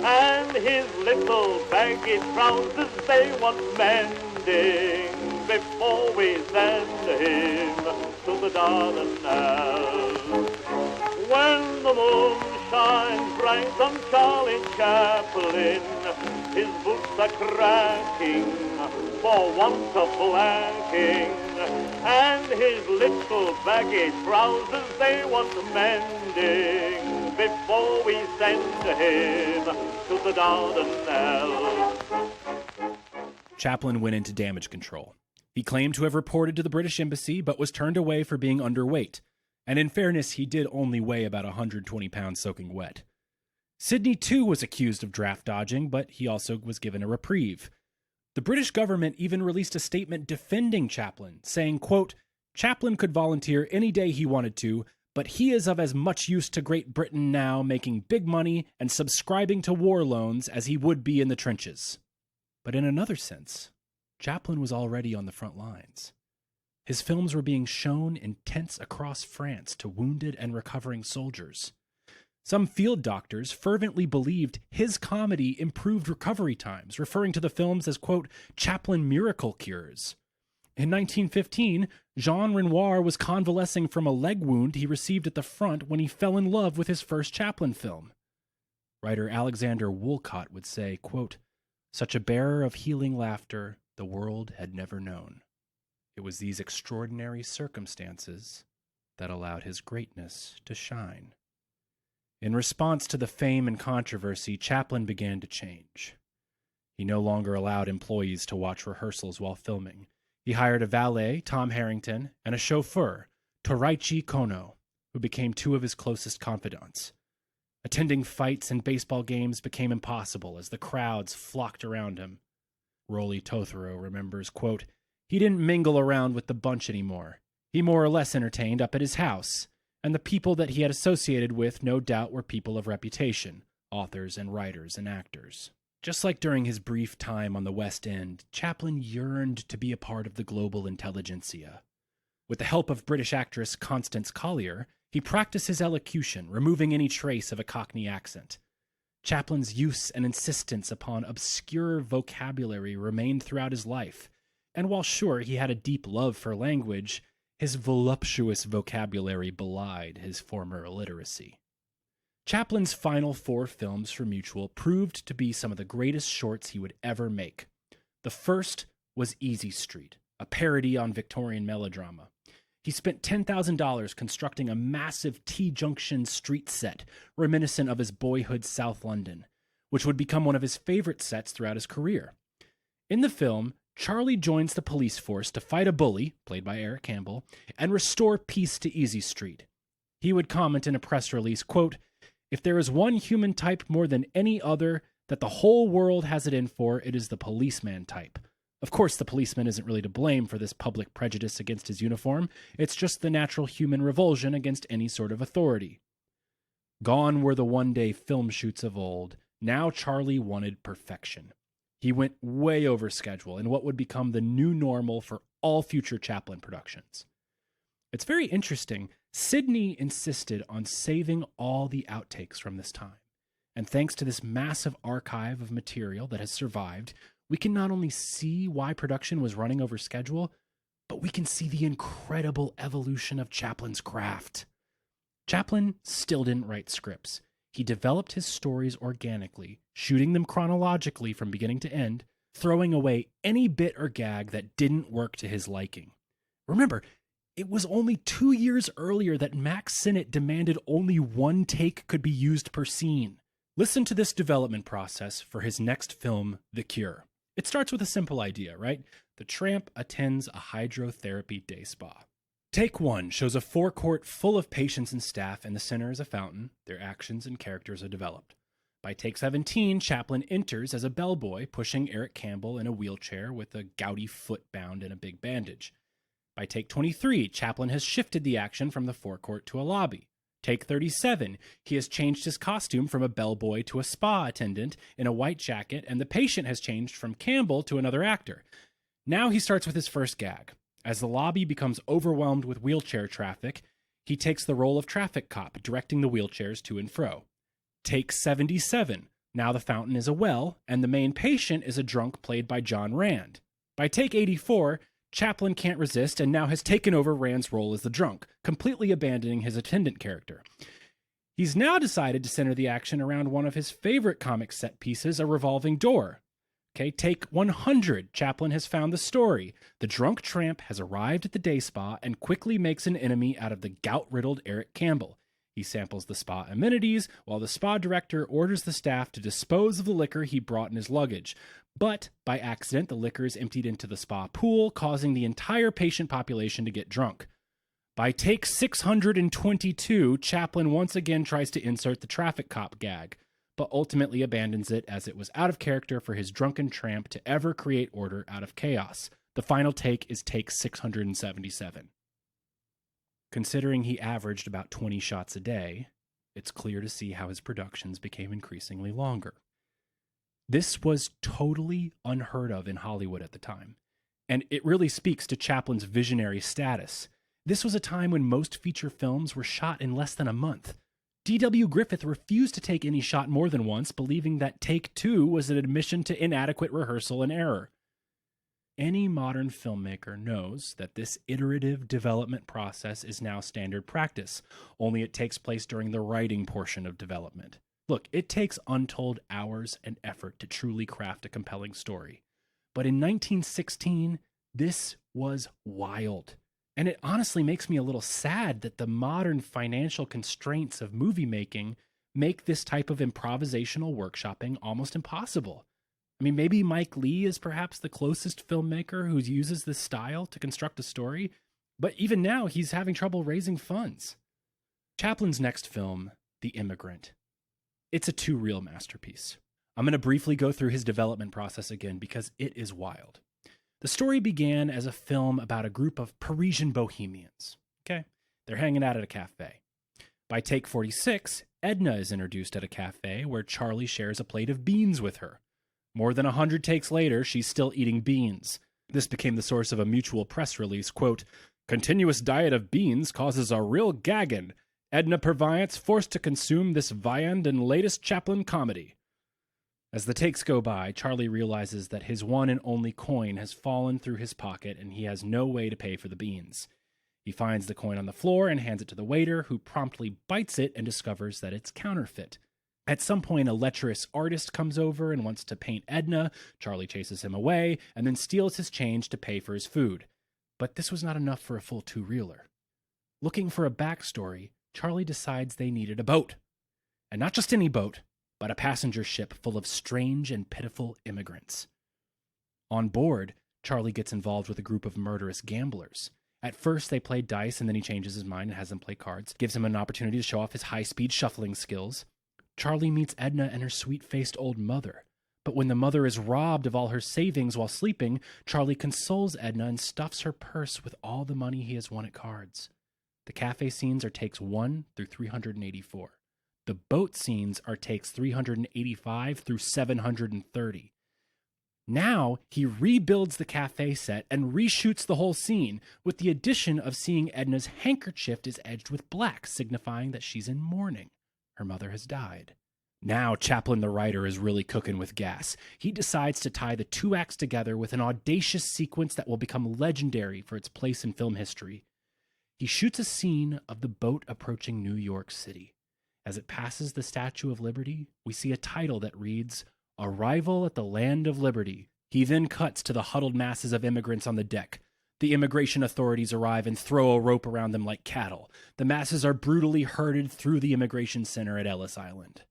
and his little baggy trousers they want mending before we send him to the Dardanelles. When the moon shines bright on Charlie Chaplin, his boots are cracking for want of blacking, and his little baggy trousers they want mending before we send him to the Dardanelles. Chaplin went into damage control. He claimed to have reported to the British Embassy, but was turned away for being underweight. And in fairness, he did only weigh about 120 pounds soaking wet. Sidney, too, was accused of draft dodging, but he also was given a reprieve. The British government even released a statement defending Chaplin, saying, quote, "Chaplin could volunteer any day he wanted to, but he is of as much use to Great Britain now, making big money and subscribing to war loans as he would be in the trenches." But in another sense, Chaplin was already on the front lines. His films were being shown in tents across France to wounded and recovering soldiers. Some field doctors fervently believed his comedy improved recovery times, referring to the films as, quote, Chaplin miracle cures. In 1915, Jean Renoir was convalescing from a leg wound he received at the front when he fell in love with his first Chaplin film. Writer Alexander Woolcott would say, quote, "Such a bearer of healing laughter the world had never known. It was these extraordinary circumstances that allowed his greatness to shine." In response to the fame and controversy, Chaplin began to change. He no longer allowed employees to watch rehearsals while filming. He hired a valet, Tom Harrington, and a chauffeur, Toraichi Kono, who became two of his closest confidants. Attending fights and baseball games became impossible as the crowds flocked around him. Rolly Tothero remembers, quote, "He didn't mingle around with the bunch anymore. He more or less entertained up at his house, and the people that he had associated with no doubt were people of reputation, authors and writers and actors." Just like during his brief time on the West End, Chaplin yearned to be a part of the global intelligentsia. With the help of British actress Constance Collier, he practiced his elocution, removing any trace of a Cockney accent. Chaplin's use and insistence upon obscure vocabulary remained throughout his life, and while sure he had a deep love for language, his voluptuous vocabulary belied his former illiteracy. Chaplin's final 4 films for Mutual proved to be some of the greatest shorts he would ever make. The first was Easy Street, a parody on Victorian melodrama. He spent $10,000 constructing a massive T-junction street set reminiscent of his boyhood South London, which would become one of his favorite sets throughout his career. In the film, Charlie joins the police force to fight a bully, played by Eric Campbell, and restore peace to Easy Street. He would comment in a press release, quote, "If there is one human type more than any other that the whole world has it in for, it is the policeman type. Of course, the policeman isn't really to blame for this public prejudice against his uniform. It's just the natural human revulsion against any sort of authority." Gone were the one-day film shoots of old. Now Charlie wanted perfection. He went way over schedule in what would become the new normal for all future Chaplin productions. It's very interesting. Sidney insisted on saving all the outtakes from this time. And thanks to this massive archive of material that has survived, we can not only see why production was running over schedule, but we can see the incredible evolution of Chaplin's craft. Chaplin still didn't write scripts. He developed his stories organically, shooting them chronologically from beginning to end, throwing away any bit or gag that didn't work to his liking. Remember, it was only 2 years earlier that Mack Sennett demanded only 1 take could be used per scene. Listen to this development process for his next film, The Cure. It starts with a simple idea, right? The tramp attends a hydrotherapy day spa. Take 1 shows a forecourt full of patients and staff, and the center is a fountain. Their actions and characters are developed. By take 17, Chaplin enters as a bellboy, pushing Eric Campbell in a wheelchair with a gouty foot bound in a big bandage. By take 23, Chaplin has shifted the action from the forecourt to a lobby. Take 37, he has changed his costume from a bellboy to a spa attendant in a white jacket, and the patient has changed from Campbell to another actor. Now he starts with his first gag. As the lobby becomes overwhelmed with wheelchair traffic, he takes the role of traffic cop, directing the wheelchairs to and fro. Take 77, Now the fountain is a well, and the main patient is a drunk played by John Rand. By take 84, Chaplin can't resist and now has taken over Rand's role as the drunk, completely abandoning his attendant character. He's now decided to center the action around one of his favorite comic set pieces, a revolving door. Okay, take 100. Chaplin has found the story. The drunk tramp has arrived at the day spa and quickly makes an enemy out of the gout-riddled Eric Campbell. He samples the spa amenities, while the spa director orders the staff to dispose of the liquor he brought in his luggage. But, by accident, the liquor is emptied into the spa pool, causing the entire patient population to get drunk. By take 622, Chaplin once again tries to insert the traffic cop gag, but ultimately abandons it as it was out of character for his drunken tramp to ever create order out of chaos. The final take is take 677. Considering he averaged about 20 shots a day, it's clear to see how his productions became increasingly longer. This was totally unheard of in Hollywood at the time, and it really speaks to Chaplin's visionary status. This was a time when most feature films were shot in less than a month. D.W. Griffith refused to take any shot more than once, believing that take 2 was an admission to inadequate rehearsal and error. Any modern filmmaker knows that this iterative development process is now standard practice, only it takes place during the writing portion of development. Look, it takes untold hours and effort to truly craft a compelling story. But in 1916, this was wild. And it honestly makes me a little sad that the modern financial constraints of movie making make this type of improvisational workshopping almost impossible. I mean, maybe Mike Leigh is perhaps the closest filmmaker who uses this style to construct a story, but even now he's having trouble raising funds. Chaplin's next film, The Immigrant. It's a too-real masterpiece. I'm going to briefly go through his development process again because it is wild. The story began as a film about a group of Parisian bohemians. Okay, they're hanging out at a cafe. By take 46, Edna is introduced at a cafe where Charlie shares a plate of beans with her. More than 100 takes later, she's still eating beans. This became the source of a mutual press release, quote, "Continuous diet of beans causes a real gaggin'. Edna Purviance forced to consume this viand and latest Chaplin comedy." As the takes go by, Charlie realizes that his one and only coin has fallen through his pocket and he has no way to pay for the beans. He finds the coin on the floor and hands it to the waiter, who promptly bites it and discovers that it's counterfeit. At some point, a lecherous artist comes over and wants to paint Edna. Charlie chases him away and then steals his change to pay for his food. But this was not enough for a full two-reeler. Looking for a backstory, Charlie decides they needed a boat. And not just any boat, but a passenger ship full of strange and pitiful immigrants. On board, Charlie gets involved with a group of murderous gamblers. At first, they play dice, and then he changes his mind and has them play cards, gives him an opportunity to show off his high-speed shuffling skills. Charlie meets Edna and her sweet-faced old mother. But when the mother is robbed of all her savings while sleeping, Charlie consoles Edna and stuffs her purse with all the money he has won at cards. The cafe scenes are takes 1 through 384. The boat scenes are takes 385 through 730. Now, he rebuilds the cafe set and reshoots the whole scene, with the addition of seeing Edna's handkerchief is edged with black, signifying that she's in mourning. Her mother has died. Now, Chaplin the writer is really cooking with gas. He decides to tie the two acts together with an audacious sequence that will become legendary for its place in film history. He shoots a scene of the boat approaching New York City. As it passes the Statue of Liberty, we see a title that reads, "Arrival at the Land of Liberty." He then cuts to the huddled masses of immigrants on the deck. The immigration authorities arrive and throw a rope around them like cattle. The masses are brutally herded through the immigration center at Ellis Island.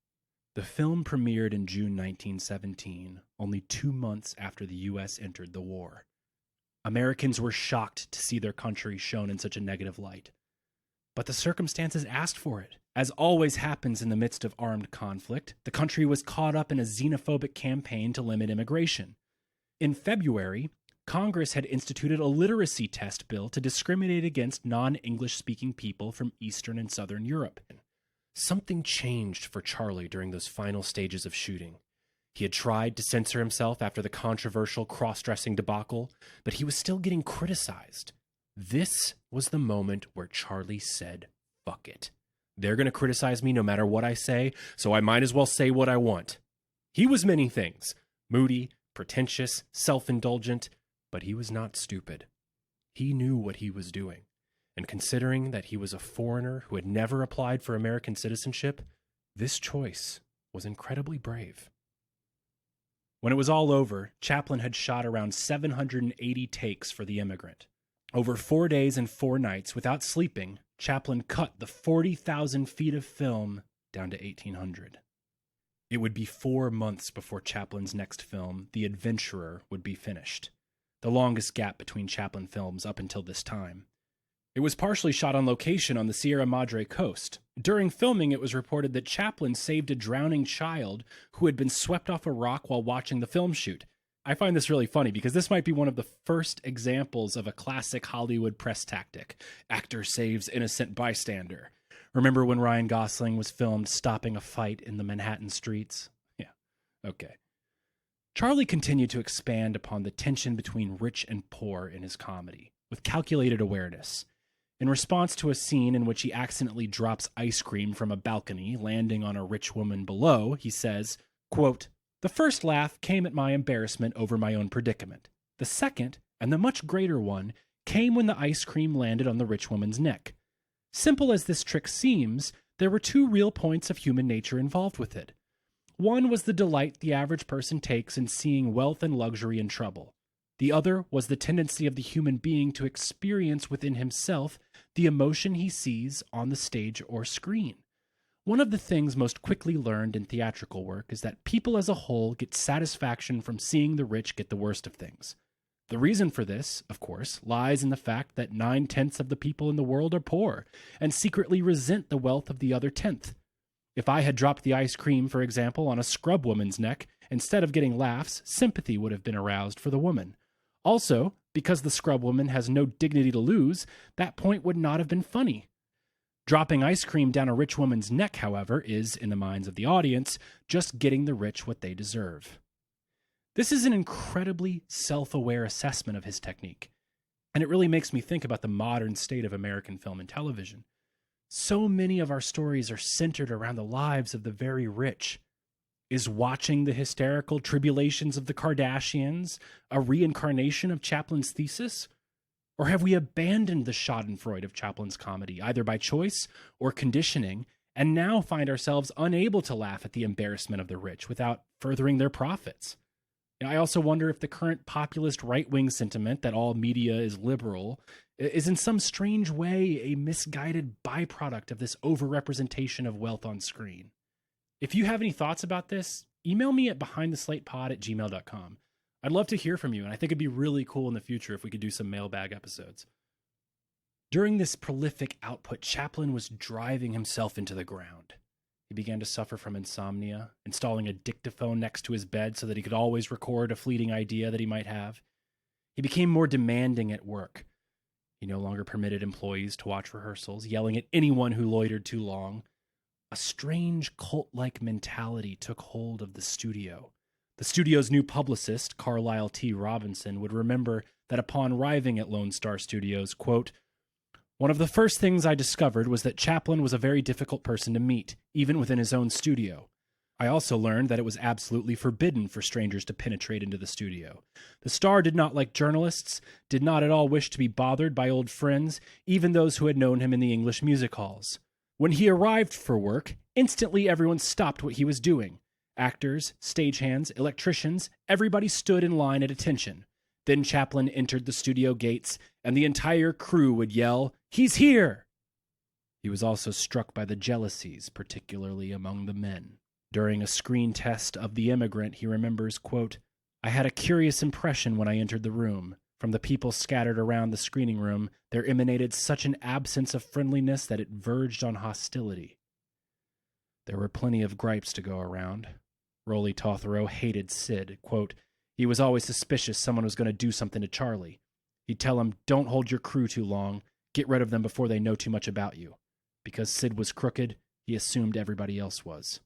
The film premiered in June 1917, only 2 months after the U.S. entered the war. Americans were shocked to see their country shown in such a negative light. But the circumstances asked for it. As always happens in the midst of armed conflict, the country was caught up in a xenophobic campaign to limit immigration. In February, Congress had instituted a literacy test bill to discriminate against non-English-speaking people from Eastern and Southern Europe. Something changed for Charlie during those final stages of shooting. He had tried to censor himself after the controversial cross-dressing debacle, but he was still getting criticized. This was the moment where Charlie said, "Fuck it. They're going to criticize me no matter what I say, so I might as well say what I want." He was many things, moody, pretentious, self-indulgent, but he was not stupid. He knew what he was doing, and considering that he was a foreigner who had never applied for American citizenship, this choice was incredibly brave. When it was all over, Chaplin had shot around 780 takes for The Immigrant. Over 4 days and 4 nights, without sleeping, Chaplin cut the 40,000 feet of film down to 1,800. It would be 4 months before Chaplin's next film, The Adventurer, would be finished, the longest gap between Chaplin films up until this time. It was partially shot on location on the Sierra Madre coast. During filming, it was reported that Chaplin saved a drowning child who had been swept off a rock while watching the film shoot. I find this really funny because this might be one of the first examples of a classic Hollywood press tactic. Actor saves innocent bystander. Remember when Ryan Gosling was filmed stopping a fight in the Manhattan streets? Yeah, okay. Charlie continued to expand upon the tension between rich and poor in his comedy, with calculated awareness. In response to a scene in which he accidentally drops ice cream from a balcony, landing on a rich woman below, he says, quote, "The first laugh came at my embarrassment over my own predicament. The second, and the much greater one, came when the ice cream landed on the rich woman's neck. Simple as this trick seems, there were 2 real points of human nature involved with it. One was the delight the average person takes in seeing wealth and luxury in trouble. The other was the tendency of the human being to experience within himself the emotion he sees on the stage or screen. One of the things most quickly learned in theatrical work is that people as a whole get satisfaction from seeing the rich get the worst of things. The reason for this, of course, lies in the fact that 9/10 of the people in the world are poor and secretly resent the wealth of the other 10th. If I had dropped the ice cream, for example, on a scrub woman's neck, instead of getting laughs, sympathy would have been aroused for the woman. Also, because the scrub woman has no dignity to lose, that point would not have been funny. Dropping ice cream down a rich woman's neck, however, is, in the minds of the audience, just getting the rich what they deserve." This is an incredibly self-aware assessment of his technique, and it really makes me think about the modern state of American film and television. So many of our stories are centered around the lives of the very rich. Is watching the hysterical tribulations of the Kardashians a reincarnation of Chaplin's thesis? Or have we abandoned the schadenfreude of Chaplin's comedy, either by choice or conditioning, and now find ourselves unable to laugh at the embarrassment of the rich without furthering their profits? I also wonder if the current populist right-wing sentiment that all media is liberal is in some strange way a misguided byproduct of this overrepresentation of wealth on screen. If you have any thoughts about this, email me at behindtheslatepod@gmail.com. I'd love to hear from you, and I think it'd be really cool in the future if we could do some mailbag episodes. During this prolific output, Chaplin was driving himself into the ground. He began to suffer from insomnia, installing a dictaphone next to his bed so that he could always record a fleeting idea that he might have. He became more demanding at work. He no longer permitted employees to watch rehearsals, yelling at anyone who loitered too long. A strange cult-like mentality took hold of the studio. The studio's new publicist, Carlisle T. Robinson, would remember that upon arriving at Lone Star Studios, quote, "One of the first things I discovered was that Chaplin was a very difficult person to meet, even within his own studio. I also learned that it was absolutely forbidden for strangers to penetrate into the studio. The star did not like journalists, did not at all wish to be bothered by old friends, even those who had known him in the English music halls. When he arrived for work, instantly everyone stopped what he was doing. Actors, stagehands, electricians, everybody stood in line at attention. Then Chaplin entered the studio gates, and the entire crew would yell, 'He's here!' He was also struck by the jealousies, particularly among the men. During a screen test of The Immigrant, he remembers, quote, 'I had a curious impression when I entered the room. From the people scattered around the screening room, there emanated such an absence of friendliness that it verged on hostility.' There were plenty of gripes to go around. Rolly Tothero hated Sid. Quote, 'He was always suspicious someone was going to do something to Charlie. He'd tell him, don't hold your crew too long. Get rid of them before they know too much about you. Because Sid was crooked, he assumed everybody else was.'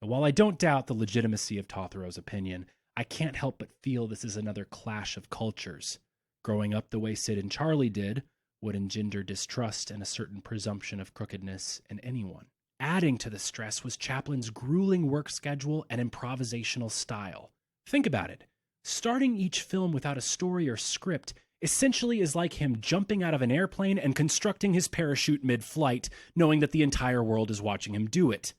And while I don't doubt the legitimacy of Tothero's opinion, I can't help but feel this is another clash of cultures. Growing up the way Sid and Charlie did would engender distrust and a certain presumption of crookedness in anyone. Adding to the stress was Chaplin's grueling work schedule and improvisational style. Think about it. Starting each film without a story or script essentially is like him jumping out of an airplane and constructing his parachute mid-flight, knowing that the entire world is watching him do it.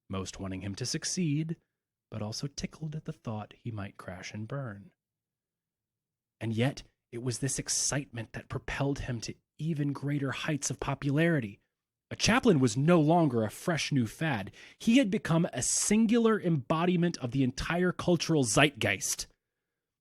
Most wanting him to succeed, but also tickled at the thought he might crash and burn. And yet, it was this excitement that propelled him to even greater heights of popularity. Chaplin was no longer a fresh new fad. He had become a singular embodiment of the entire cultural zeitgeist.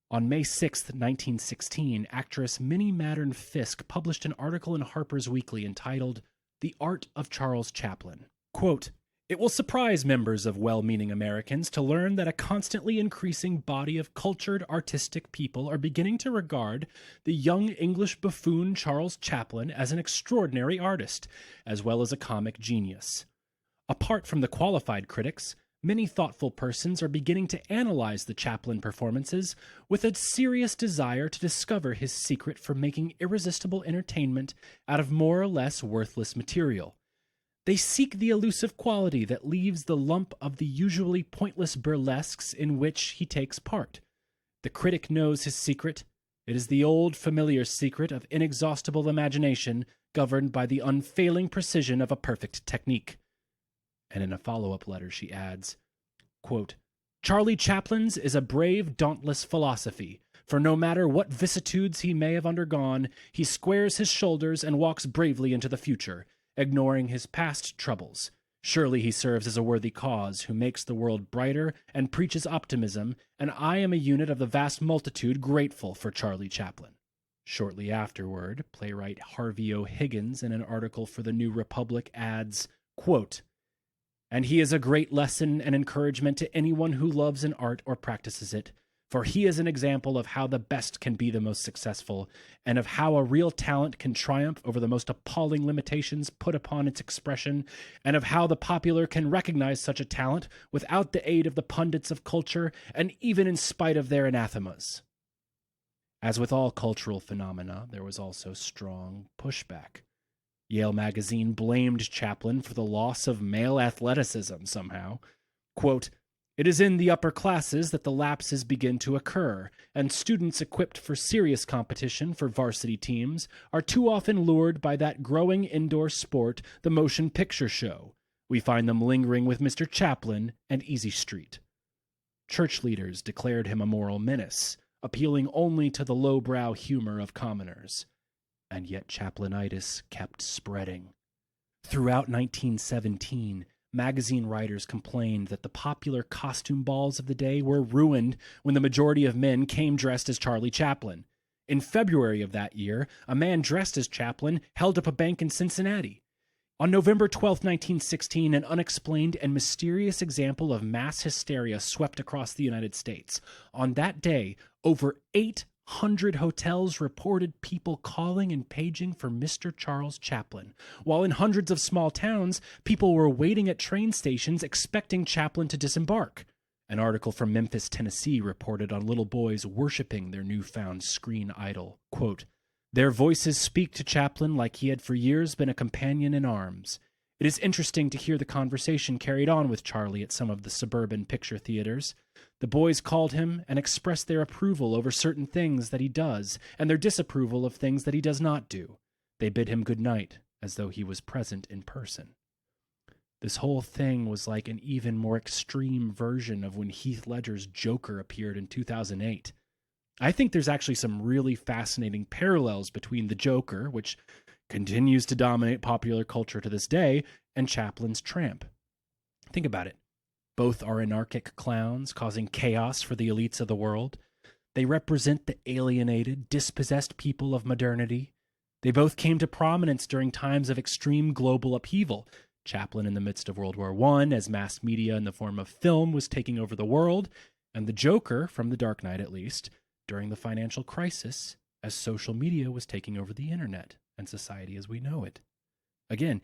On May 6, 1916, actress Minnie Maddern Fisk published an article in Harper's Weekly entitled The Art of Charles Chaplin. Quote, "It will surprise members of well-meaning Americans to learn that a constantly increasing body of cultured, artistic people are beginning to regard the young English buffoon Charles Chaplin as an extraordinary artist, as well as a comic genius. Apart from the qualified critics, many thoughtful persons are beginning to analyze the Chaplin performances with a serious desire to discover his secret for making irresistible entertainment out of more or less worthless material. They seek the elusive quality that leaves the lump of the usually pointless burlesques in which he takes part. The critic knows his secret. It is the old familiar secret of inexhaustible imagination governed by the unfailing precision of a perfect technique." And in a follow-up letter she adds, quote, "Charlie Chaplin's is a brave, dauntless philosophy, for no matter what vicissitudes he may have undergone, he squares his shoulders and walks bravely into the future, ignoring his past troubles. Surely he serves as a worthy cause, who makes the world brighter and preaches optimism, and I am a unit of the vast multitude grateful for Charlie Chaplin." Shortly afterward, playwright Harvey O. Higgins, in an article for the New Republic, adds, quote, "And he is a great lesson and encouragement to anyone who loves an art or practices it, for he is an example of how the best can be the most successful, and of how a real talent can triumph over the most appalling limitations put upon its expression, and of how the popular can recognize such a talent without the aid of the pundits of culture, and even in spite of their anathemas." As with all cultural phenomena, there was also strong pushback. Yale magazine blamed Chaplin for the loss of male athleticism somehow. Quote, "It is in the upper classes that the lapses begin to occur, and students equipped for serious competition for varsity teams are too often lured by that growing indoor sport, the motion picture show. We find them lingering with Mr. Chaplin and Easy Street." Church leaders declared him a moral menace, appealing only to the lowbrow humor of commoners. And yet Chaplinitis kept spreading. Throughout 1917, magazine writers complained that the popular costume balls of the day were ruined when the majority of men came dressed as Charlie Chaplin. In February of that year, a man dressed as Chaplin held up a bank in Cincinnati. On November 12, 1916, an unexplained and mysterious example of mass hysteria swept across the United States. On that day, over 800 hotels reported people calling and paging for Mr. Charles Chaplin, while in hundreds of small towns, people were waiting at train stations expecting Chaplin to disembark. An article from Memphis, Tennessee reported on little boys worshiping their newfound screen idol. Quote, "Their voices speak to Chaplin like he had for years been a companion in arms. It is interesting to hear the conversation carried on with Charlie at some of the suburban picture theaters. The boys called him and expressed their approval over certain things that he does and their disapproval of things that he does not do. They bid him good night, as though he was present in person." This whole thing was like an even more extreme version of when Heath Ledger's Joker appeared in 2008. I think there's actually some really fascinating parallels between the Joker, which continues to dominate popular culture to this day, and Chaplin's Tramp. Think about it. Both are anarchic clowns causing chaos for the elites of the world. They represent the alienated, dispossessed people of modernity. They both came to prominence during times of extreme global upheaval. Chaplin in the midst of World War I, as mass media in the form of film was taking over the world, and the Joker, from The Dark Knight at least, during the financial crisis, as social media was taking over the internet and society as we know it. Again,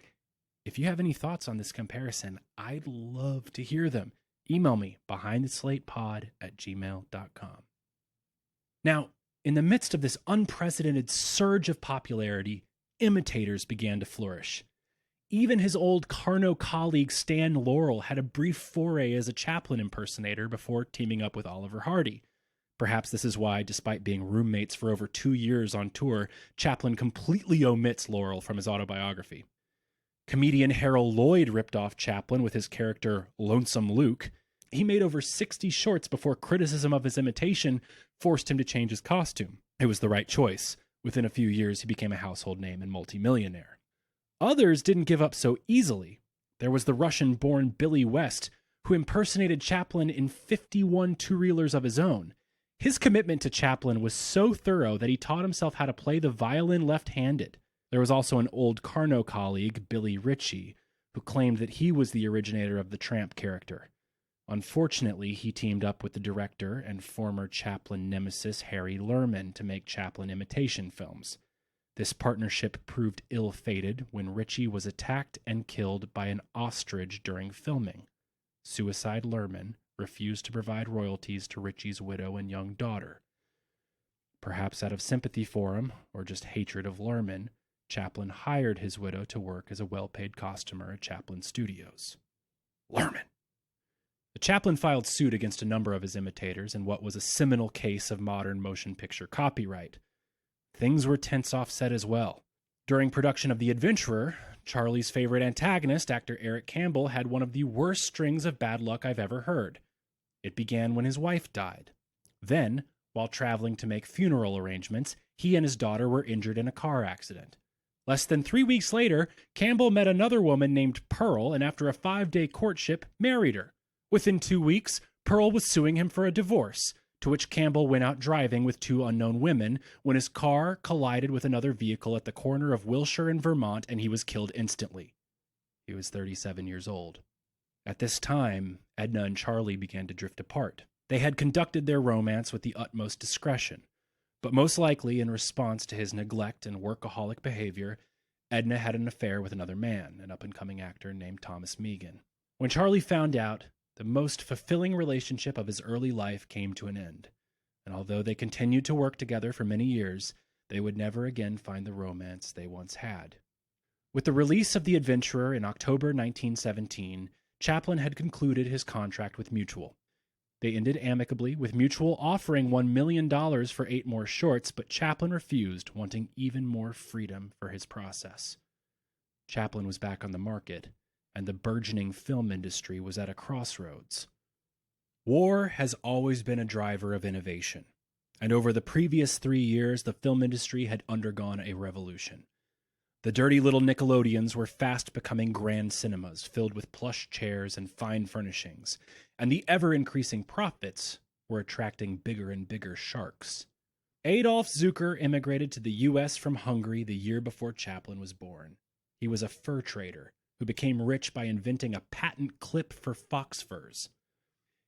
if you have any thoughts on this comparison, I'd love to hear them. Email me, behindtheslatepod@gmail.com. Now, in the midst of this unprecedented surge of popularity, imitators began to flourish. Even his old Carno colleague Stan Laurel had a brief foray as a Chaplin impersonator before teaming up with Oliver Hardy. Perhaps this is why, despite being roommates for over 2 years on tour, Chaplin completely omits Laurel from his autobiography. Comedian Harold Lloyd ripped off Chaplin with his character Lonesome Luke. He made over 60 shorts before criticism of his imitation forced him to change his costume. It was the right choice. Within a few years, he became a household name and multimillionaire. Others didn't give up so easily. There was the Russian-born Billy West, who impersonated Chaplin in 51 two-reelers of his own. His commitment to Chaplin was so thorough that he taught himself how to play the violin left-handed. There was also an old Carno colleague, Billy Ritchie, who claimed that he was the originator of the Tramp character. Unfortunately, he teamed up with the director and former Chaplin nemesis Harry Lerman to make Chaplin imitation films. This partnership proved ill-fated when Ritchie was attacked and killed by an ostrich during filming. Suicide Lerman refused to provide royalties to Ritchie's widow and young daughter. Perhaps out of sympathy for him, or just hatred of Lerman, Chaplin hired his widow to work as a well-paid costumer at Chaplin Studios. Lerman! The Chaplin filed suit against a number of his imitators in what was a seminal case of modern motion picture copyright. Things were tense off set as well. During production of The Adventurer, Charlie's favorite antagonist, actor Eric Campbell, had one of the worst strings of bad luck I've ever heard. It began when his wife died. Then, while traveling to make funeral arrangements, he and his daughter were injured in a car accident. Less than 3 weeks later, Campbell met another woman named Pearl and after a 5-day courtship, married her. Within 2 weeks, Pearl was suing him for a divorce, to which Campbell went out driving with 2 unknown women when his car collided with another vehicle at the corner of Wilshire and Vermont and he was killed instantly. He was 37 years old. At this time, Edna and Charlie began to drift apart. They had conducted their romance with the utmost discretion, but most likely in response to his neglect and workaholic behavior, Edna had an affair with another man, an up-and-coming actor named Thomas Meighan. When Charlie found out, the most fulfilling relationship of his early life came to an end, and although they continued to work together for many years, they would never again find the romance they once had. With the release of The Adventurer in October 1917, Chaplin had concluded his contract with Mutual. They ended amicably, with Mutual offering $1 million for 8 more shorts, but Chaplin refused, wanting even more freedom for his process. Chaplin was back on the market, and the burgeoning film industry was at a crossroads. War has always been a driver of innovation, and over the previous 3 years, the film industry had undergone a revolution. The dirty little Nickelodeons were fast becoming grand cinemas filled with plush chairs and fine furnishings, and the ever-increasing profits were attracting bigger and bigger sharks. Adolf Zukor immigrated to the U.S. from Hungary the year before Chaplin was born. He was a fur trader who became rich by inventing a patent clip for fox furs.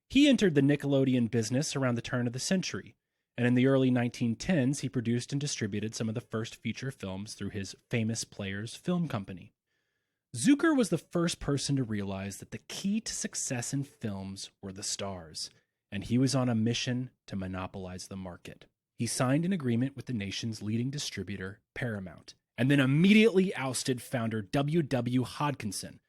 He entered the Nickelodeon business around the turn of the century, and in the early 1910s he produced and distributed some of the first feature films through his Famous Players Film Company. Zukor was the first person to realize that the key to success in films were the stars, and he was on a mission to monopolize the market. He signed an agreement with the nation's leading distributor, Paramount, and then immediately ousted founder W.W. Hodgkinson.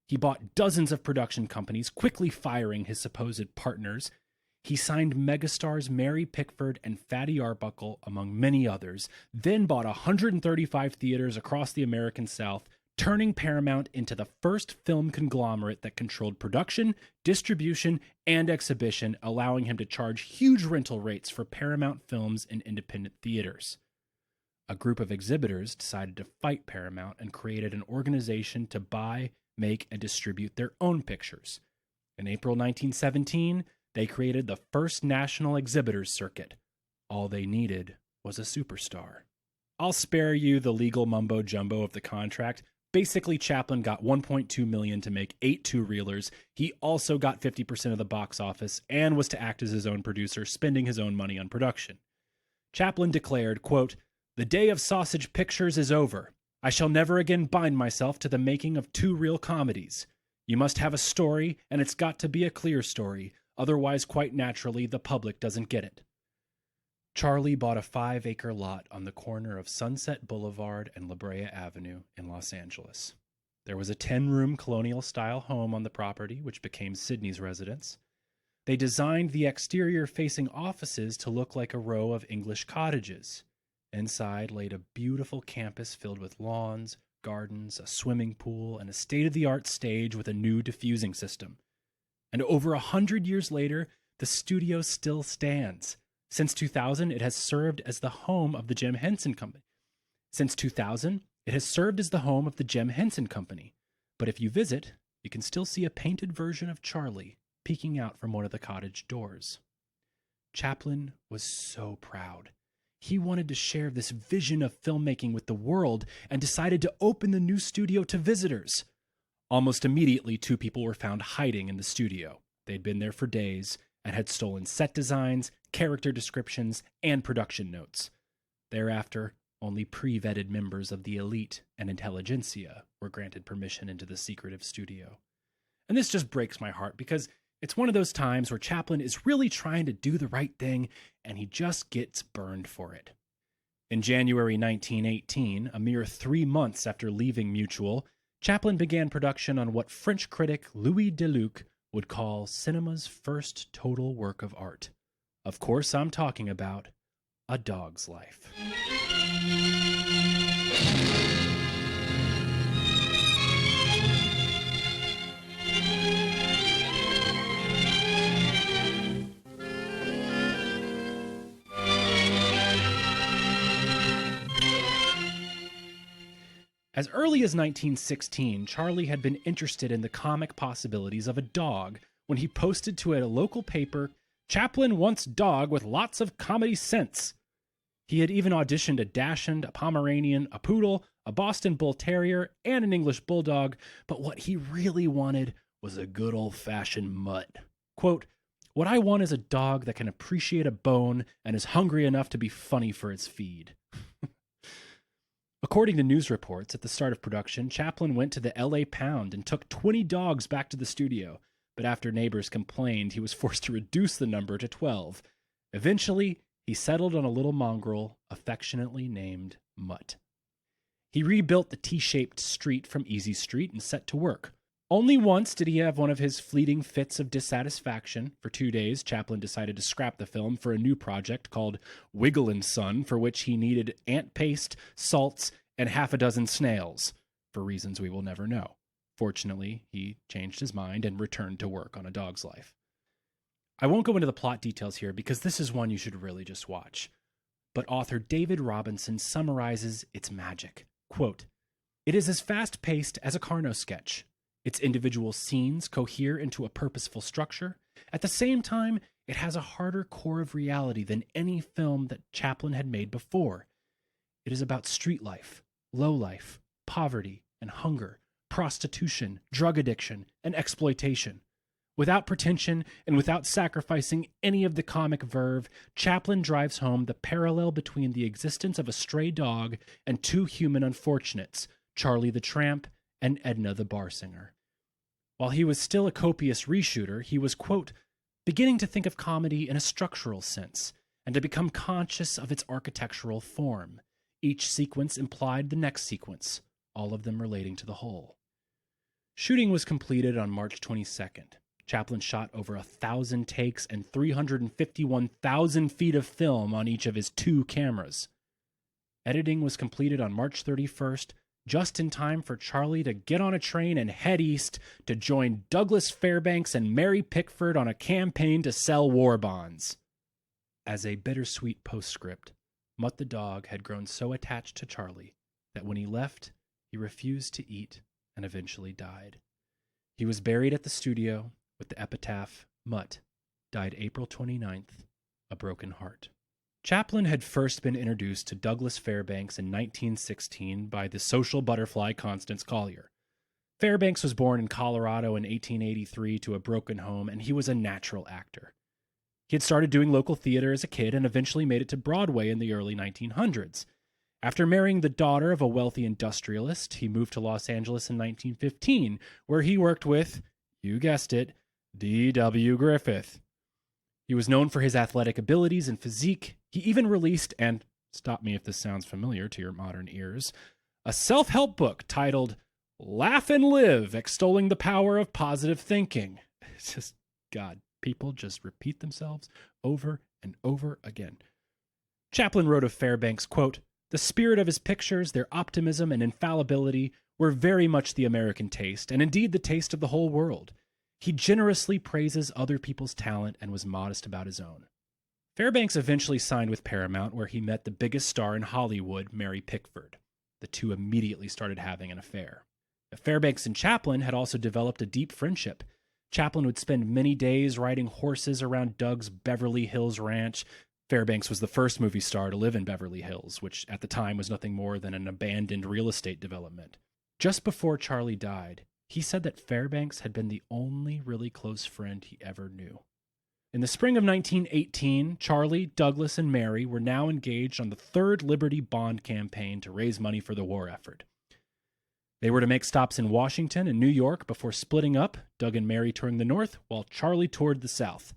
He bought dozens of production companies, quickly firing his supposed partners. He signed megastars Mary Pickford and Fatty Arbuckle, among many others, then bought 135 theaters across the American South, turning Paramount into the first film conglomerate that controlled production, distribution, and exhibition, allowing him to charge huge rental rates for Paramount films in independent theaters. A group of exhibitors decided to fight Paramount and created an organization to buy, make, and distribute their own pictures. In April 1917, they created the first national exhibitors circuit. All they needed was a superstar. I'll spare you the legal mumbo-jumbo of the contract. Basically, Chaplin got $1.2 million to make 8 two-reelers. He also got 50% of the box office and was to act as his own producer, spending his own money on production. Chaplin declared, quote, "The day of sausage pictures is over. I shall never again bind myself to the making of two-reel comedies. You must have a story, and it's got to be a clear story. Otherwise, quite naturally, the public doesn't get it." Charlie bought a 5-acre lot on the corner of Sunset Boulevard and La Brea Avenue in Los Angeles. There was a 10-room colonial-style home on the property, which became Sidney's residence. They designed the exterior facing offices to look like a row of English cottages. Inside laid a beautiful campus filled with lawns, gardens, a swimming pool, and a state-of-the-art stage with a new diffusing system. And over 100 years later, the studio still stands. Since 2000, it has served as the home of the Jim Henson Company. But if you visit, you can still see a painted version of Charlie peeking out from one of the cottage doors. Chaplin was so proud. He wanted to share this vision of filmmaking with the world and decided to open the new studio to visitors. Almost immediately, 2 people were found hiding in the studio. They'd been there for days and had stolen set designs, character descriptions, and production notes. Thereafter, only pre-vetted members of the elite and intelligentsia were granted permission into the secretive studio. And this just breaks my heart because it's one of those times where Chaplin is really trying to do the right thing and he just gets burned for it. In January 1918, a mere 3 months after leaving Mutual, Chaplin began production on what French critic Louis Deluc would call cinema's first total work of art. Of course, I'm talking about A Dog's Life. As early as 1916, Charlie had been interested in the comic possibilities of a dog when he posted to a local paper, "Chaplin wants dog with lots of comedy sense." He had even auditioned a Dachshund, a Pomeranian, a Poodle, a Boston Bull Terrier, and an English Bulldog, but what he really wanted was a good old-fashioned mutt. Quote, "What I want is a dog that can appreciate a bone and is hungry enough to be funny for its feed." According to news reports, at the start of production, Chaplin went to the LA Pound and took 20 dogs back to the studio, but after neighbors complained, he was forced to reduce the number to 12. Eventually, he settled on a little mongrel affectionately named Mutt. He rebuilt the T-shaped street from Easy Street and set to work. Only once did he have one of his fleeting fits of dissatisfaction. For 2 days, Chaplin decided to scrap the film for a new project called Wiggle & Son, for which he needed ant paste, salts, and half a dozen snails, for reasons we will never know. Fortunately, he changed his mind and returned to work on A Dog's Life. I won't go into the plot details here because this is one you should really just watch. But author David Robinson summarizes its magic. Quote, "It is as fast-paced as a Carnot sketch. Its individual scenes cohere into a purposeful structure. At the same time, it has a harder core of reality than any film that Chaplin had made before. It is about street life, low life, poverty and hunger, prostitution, drug addiction, and exploitation. Without pretension and without sacrificing any of the comic verve, Chaplin drives home the parallel between the existence of a stray dog and 2 human unfortunates, Charlie the Tramp and Edna the bar singer. While he was still a copious reshooter, he was, quote, beginning to think of comedy in a structural sense, and to become conscious of its architectural form. Each sequence implied the next sequence, all of them relating to the whole." Shooting was completed on March 22nd. Chaplin shot over 1,000 takes and 351,000 feet of film on each of his 2 cameras. Editing was completed on March 31st, just in time for Charlie to get on a train and head east to join Douglas Fairbanks and Mary Pickford on a campaign to sell war bonds. As a bittersweet postscript, Mutt the dog had grown so attached to Charlie that when he left, he refused to eat and eventually died. He was buried at the studio with the epitaph, "Mutt died April 29th, a broken heart." Chaplin had first been introduced to Douglas Fairbanks in 1916 by the social butterfly Constance Collier. Fairbanks was born in Colorado in 1883 to a broken home, and he was a natural actor. He had started doing local theater as a kid and eventually made it to Broadway in the early 1900s. After marrying the daughter of a wealthy industrialist, he moved to Los Angeles in 1915, where he worked with, you guessed it, D.W. Griffith. He was known for his athletic abilities and physique. He even released, and stop me if this sounds familiar to your modern ears, a self-help book titled Laugh and live, extolling the power of positive thinking. It's just, God, people just repeat themselves over and over again. Chaplin wrote of Fairbanks, quote, "The spirit of his pictures, their optimism and infallibility were very much the American taste, and indeed the taste of the whole world. He generously praises other people's talent and was modest about his own." Fairbanks eventually signed with Paramount, where he met the biggest star in Hollywood, Mary Pickford. The two immediately started having an affair. Fairbanks and Chaplin had also developed a deep friendship. Chaplin would spend many days riding horses around Doug's Beverly Hills ranch. Fairbanks was the first movie star to live in Beverly Hills, which at the time was nothing more than an abandoned real estate development. Just before Charlie died, he said that Fairbanks had been the only really close friend he ever knew. In the spring of 1918, Charlie, Douglas, and Mary were now engaged on the third Liberty Bond campaign to raise money for the war effort. They were to make stops in Washington and New York before splitting up, Doug and Mary touring the North, while Charlie toured the South.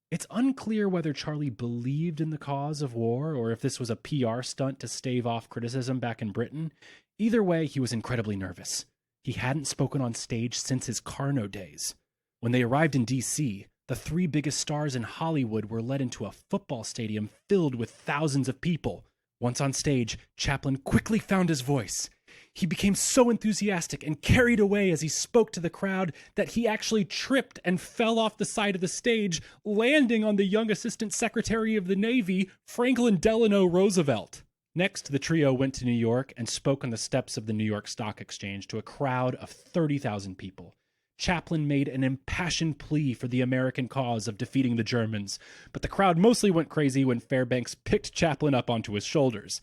It's unclear whether Charlie believed in the cause of war or if this was a PR stunt to stave off criticism back in Britain. Either way, he was incredibly nervous. He hadn't spoken on stage since his Carno days. When they arrived in D.C., the three biggest stars in Hollywood were led into a football stadium filled with thousands of people. Once on stage, Chaplin quickly found his voice. He became so enthusiastic and carried away as he spoke to the crowd that he actually tripped and fell off the side of the stage, landing on the young Assistant Secretary of the Navy, Franklin Delano Roosevelt. Next, the trio went to New York and spoke on the steps of the New York Stock Exchange to a crowd of 30,000 people. Chaplin made an impassioned plea for the American cause of defeating the Germans, but the crowd mostly went crazy when Fairbanks picked Chaplin up onto his shoulders.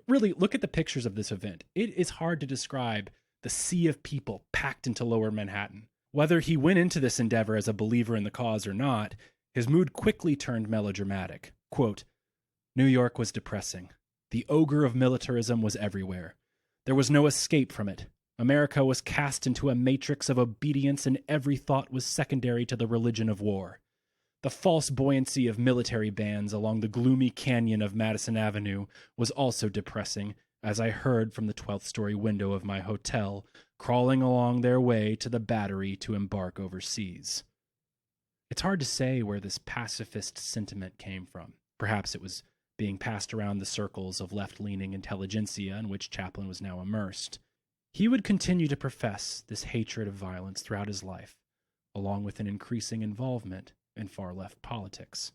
Really, look at the pictures of this event. It is hard to describe the sea of people packed into Lower Manhattan. Whether he went into this endeavor as a believer in the cause or not, his mood quickly turned melodramatic. Quote, "New York was depressing. The ogre of militarism was everywhere. There was no escape from it. America was cast into a matrix of obedience, and every thought was secondary to the religion of war. The false buoyancy of military bands along the gloomy canyon of Madison Avenue was also depressing, as I heard from the 12th story window of my hotel, crawling along their way to the Battery to embark overseas." It's hard to say where this pacifist sentiment came from. Perhaps it was being passed around the circles of left-leaning intelligentsia in which Chaplin was now immersed. He would continue to profess this hatred of violence throughout his life, along with an increasing involvement in far-left politics.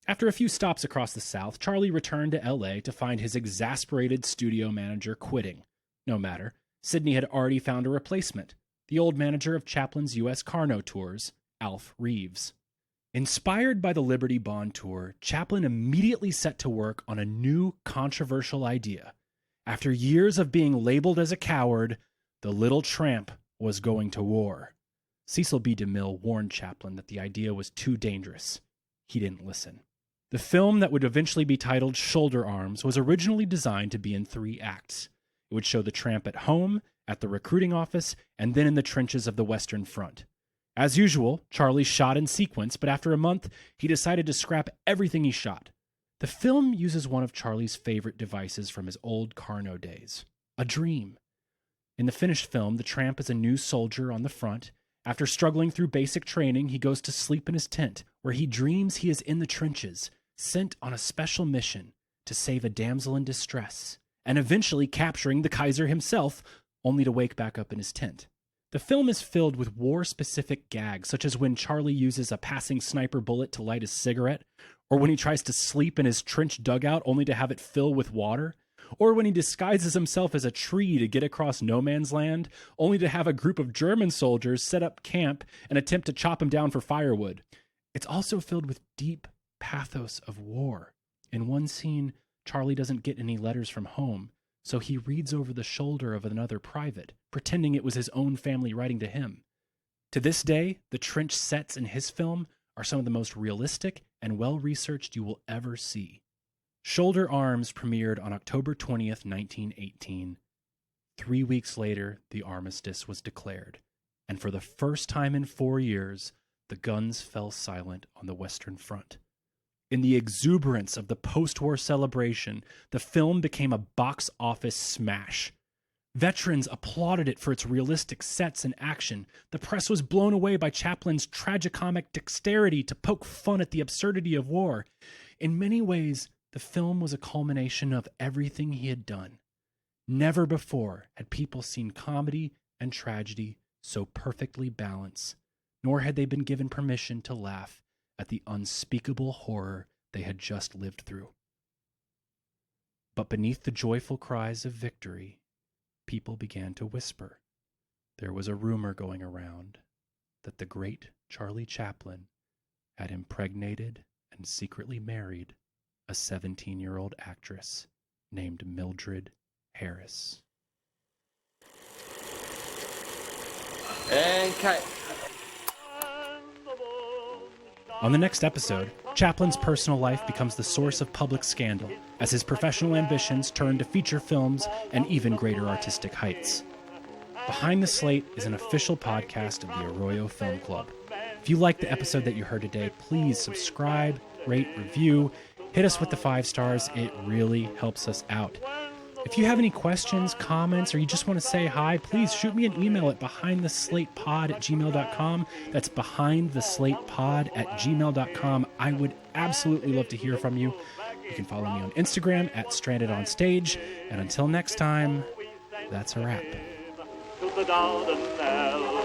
After a few stops across the South, Charlie returned to L.A. to find his exasperated studio manager quitting. No matter, Sidney had already found a replacement, the old manager of Chaplin's U.S. Carno tours, Alf Reeves. Inspired by the Liberty Bond tour, Chaplin immediately set to work on a new controversial idea. After years of being labeled as a coward, the little tramp was going to war. Cecil B. DeMille warned Chaplin that the idea was too dangerous. He didn't listen. The film that would eventually be titled Shoulder Arms was originally designed to be in 3 acts. It would show the tramp at home, at the recruiting office, and then in the trenches of the Western Front. As usual, Charlie shot in sequence, but after a month, he decided to scrap everything he shot. The film uses one of Charlie's favorite devices from his old Carno days, a dream. In the finished film, the tramp is a new soldier on the front. After struggling through basic training, he goes to sleep in his tent, where he dreams he is in the trenches, sent on a special mission to save a damsel in distress, and eventually capturing the Kaiser himself, only to wake back up in his tent. The film is filled with war-specific gags, such as when Charlie uses a passing sniper bullet to light his cigarette, or when he tries to sleep in his trench dugout only to have it fill with water, or when he disguises himself as a tree to get across no man's land, only to have a group of German soldiers set up camp and attempt to chop him down for firewood. It's also filled with deep pathos of war. In one scene, Charlie doesn't get any letters from home, so he reads over the shoulder of another private, pretending it was his own family writing to him. To this day, the trench sets in his film are some of the most realistic and well-researched you will ever see. Shoulder Arms premiered on October 20th, 1918. 3 weeks later, the armistice was declared, and for the first time in 4 years, the guns fell silent on the Western Front. In the exuberance of the post-war celebration, the film became a box office smash. Veterans applauded it for its realistic sets and action. The press was blown away by Chaplin's tragicomic dexterity to poke fun at the absurdity of war. In many ways, the film was a culmination of everything he had done. Never before had people seen comedy and tragedy so perfectly balanced, nor had they been given permission to laugh at the unspeakable horror they had just lived through. But beneath the joyful cries of victory, people began to whisper. There was a rumor going around that the great Charlie Chaplin had impregnated and secretly married a 17-year-old actress named Mildred Harris. And cut. On the next episode, Chaplin's personal life becomes the source of public scandal as his professional ambitions turn to feature films and even greater artistic heights. Behind the Slate is an official podcast of the Arroyo Film Club. If you like the episode that you heard today, please subscribe, rate, review, hit us with the 5 stars. It really helps us out. If you have any questions, comments, or you just want to say hi, please shoot me an email at behindtheslatepod@gmail.com. That's behindtheslatepod@gmail.com. I would absolutely love to hear from you. You can follow me on Instagram at strandedonstage. And until next time, that's a wrap. To the Dardanelles.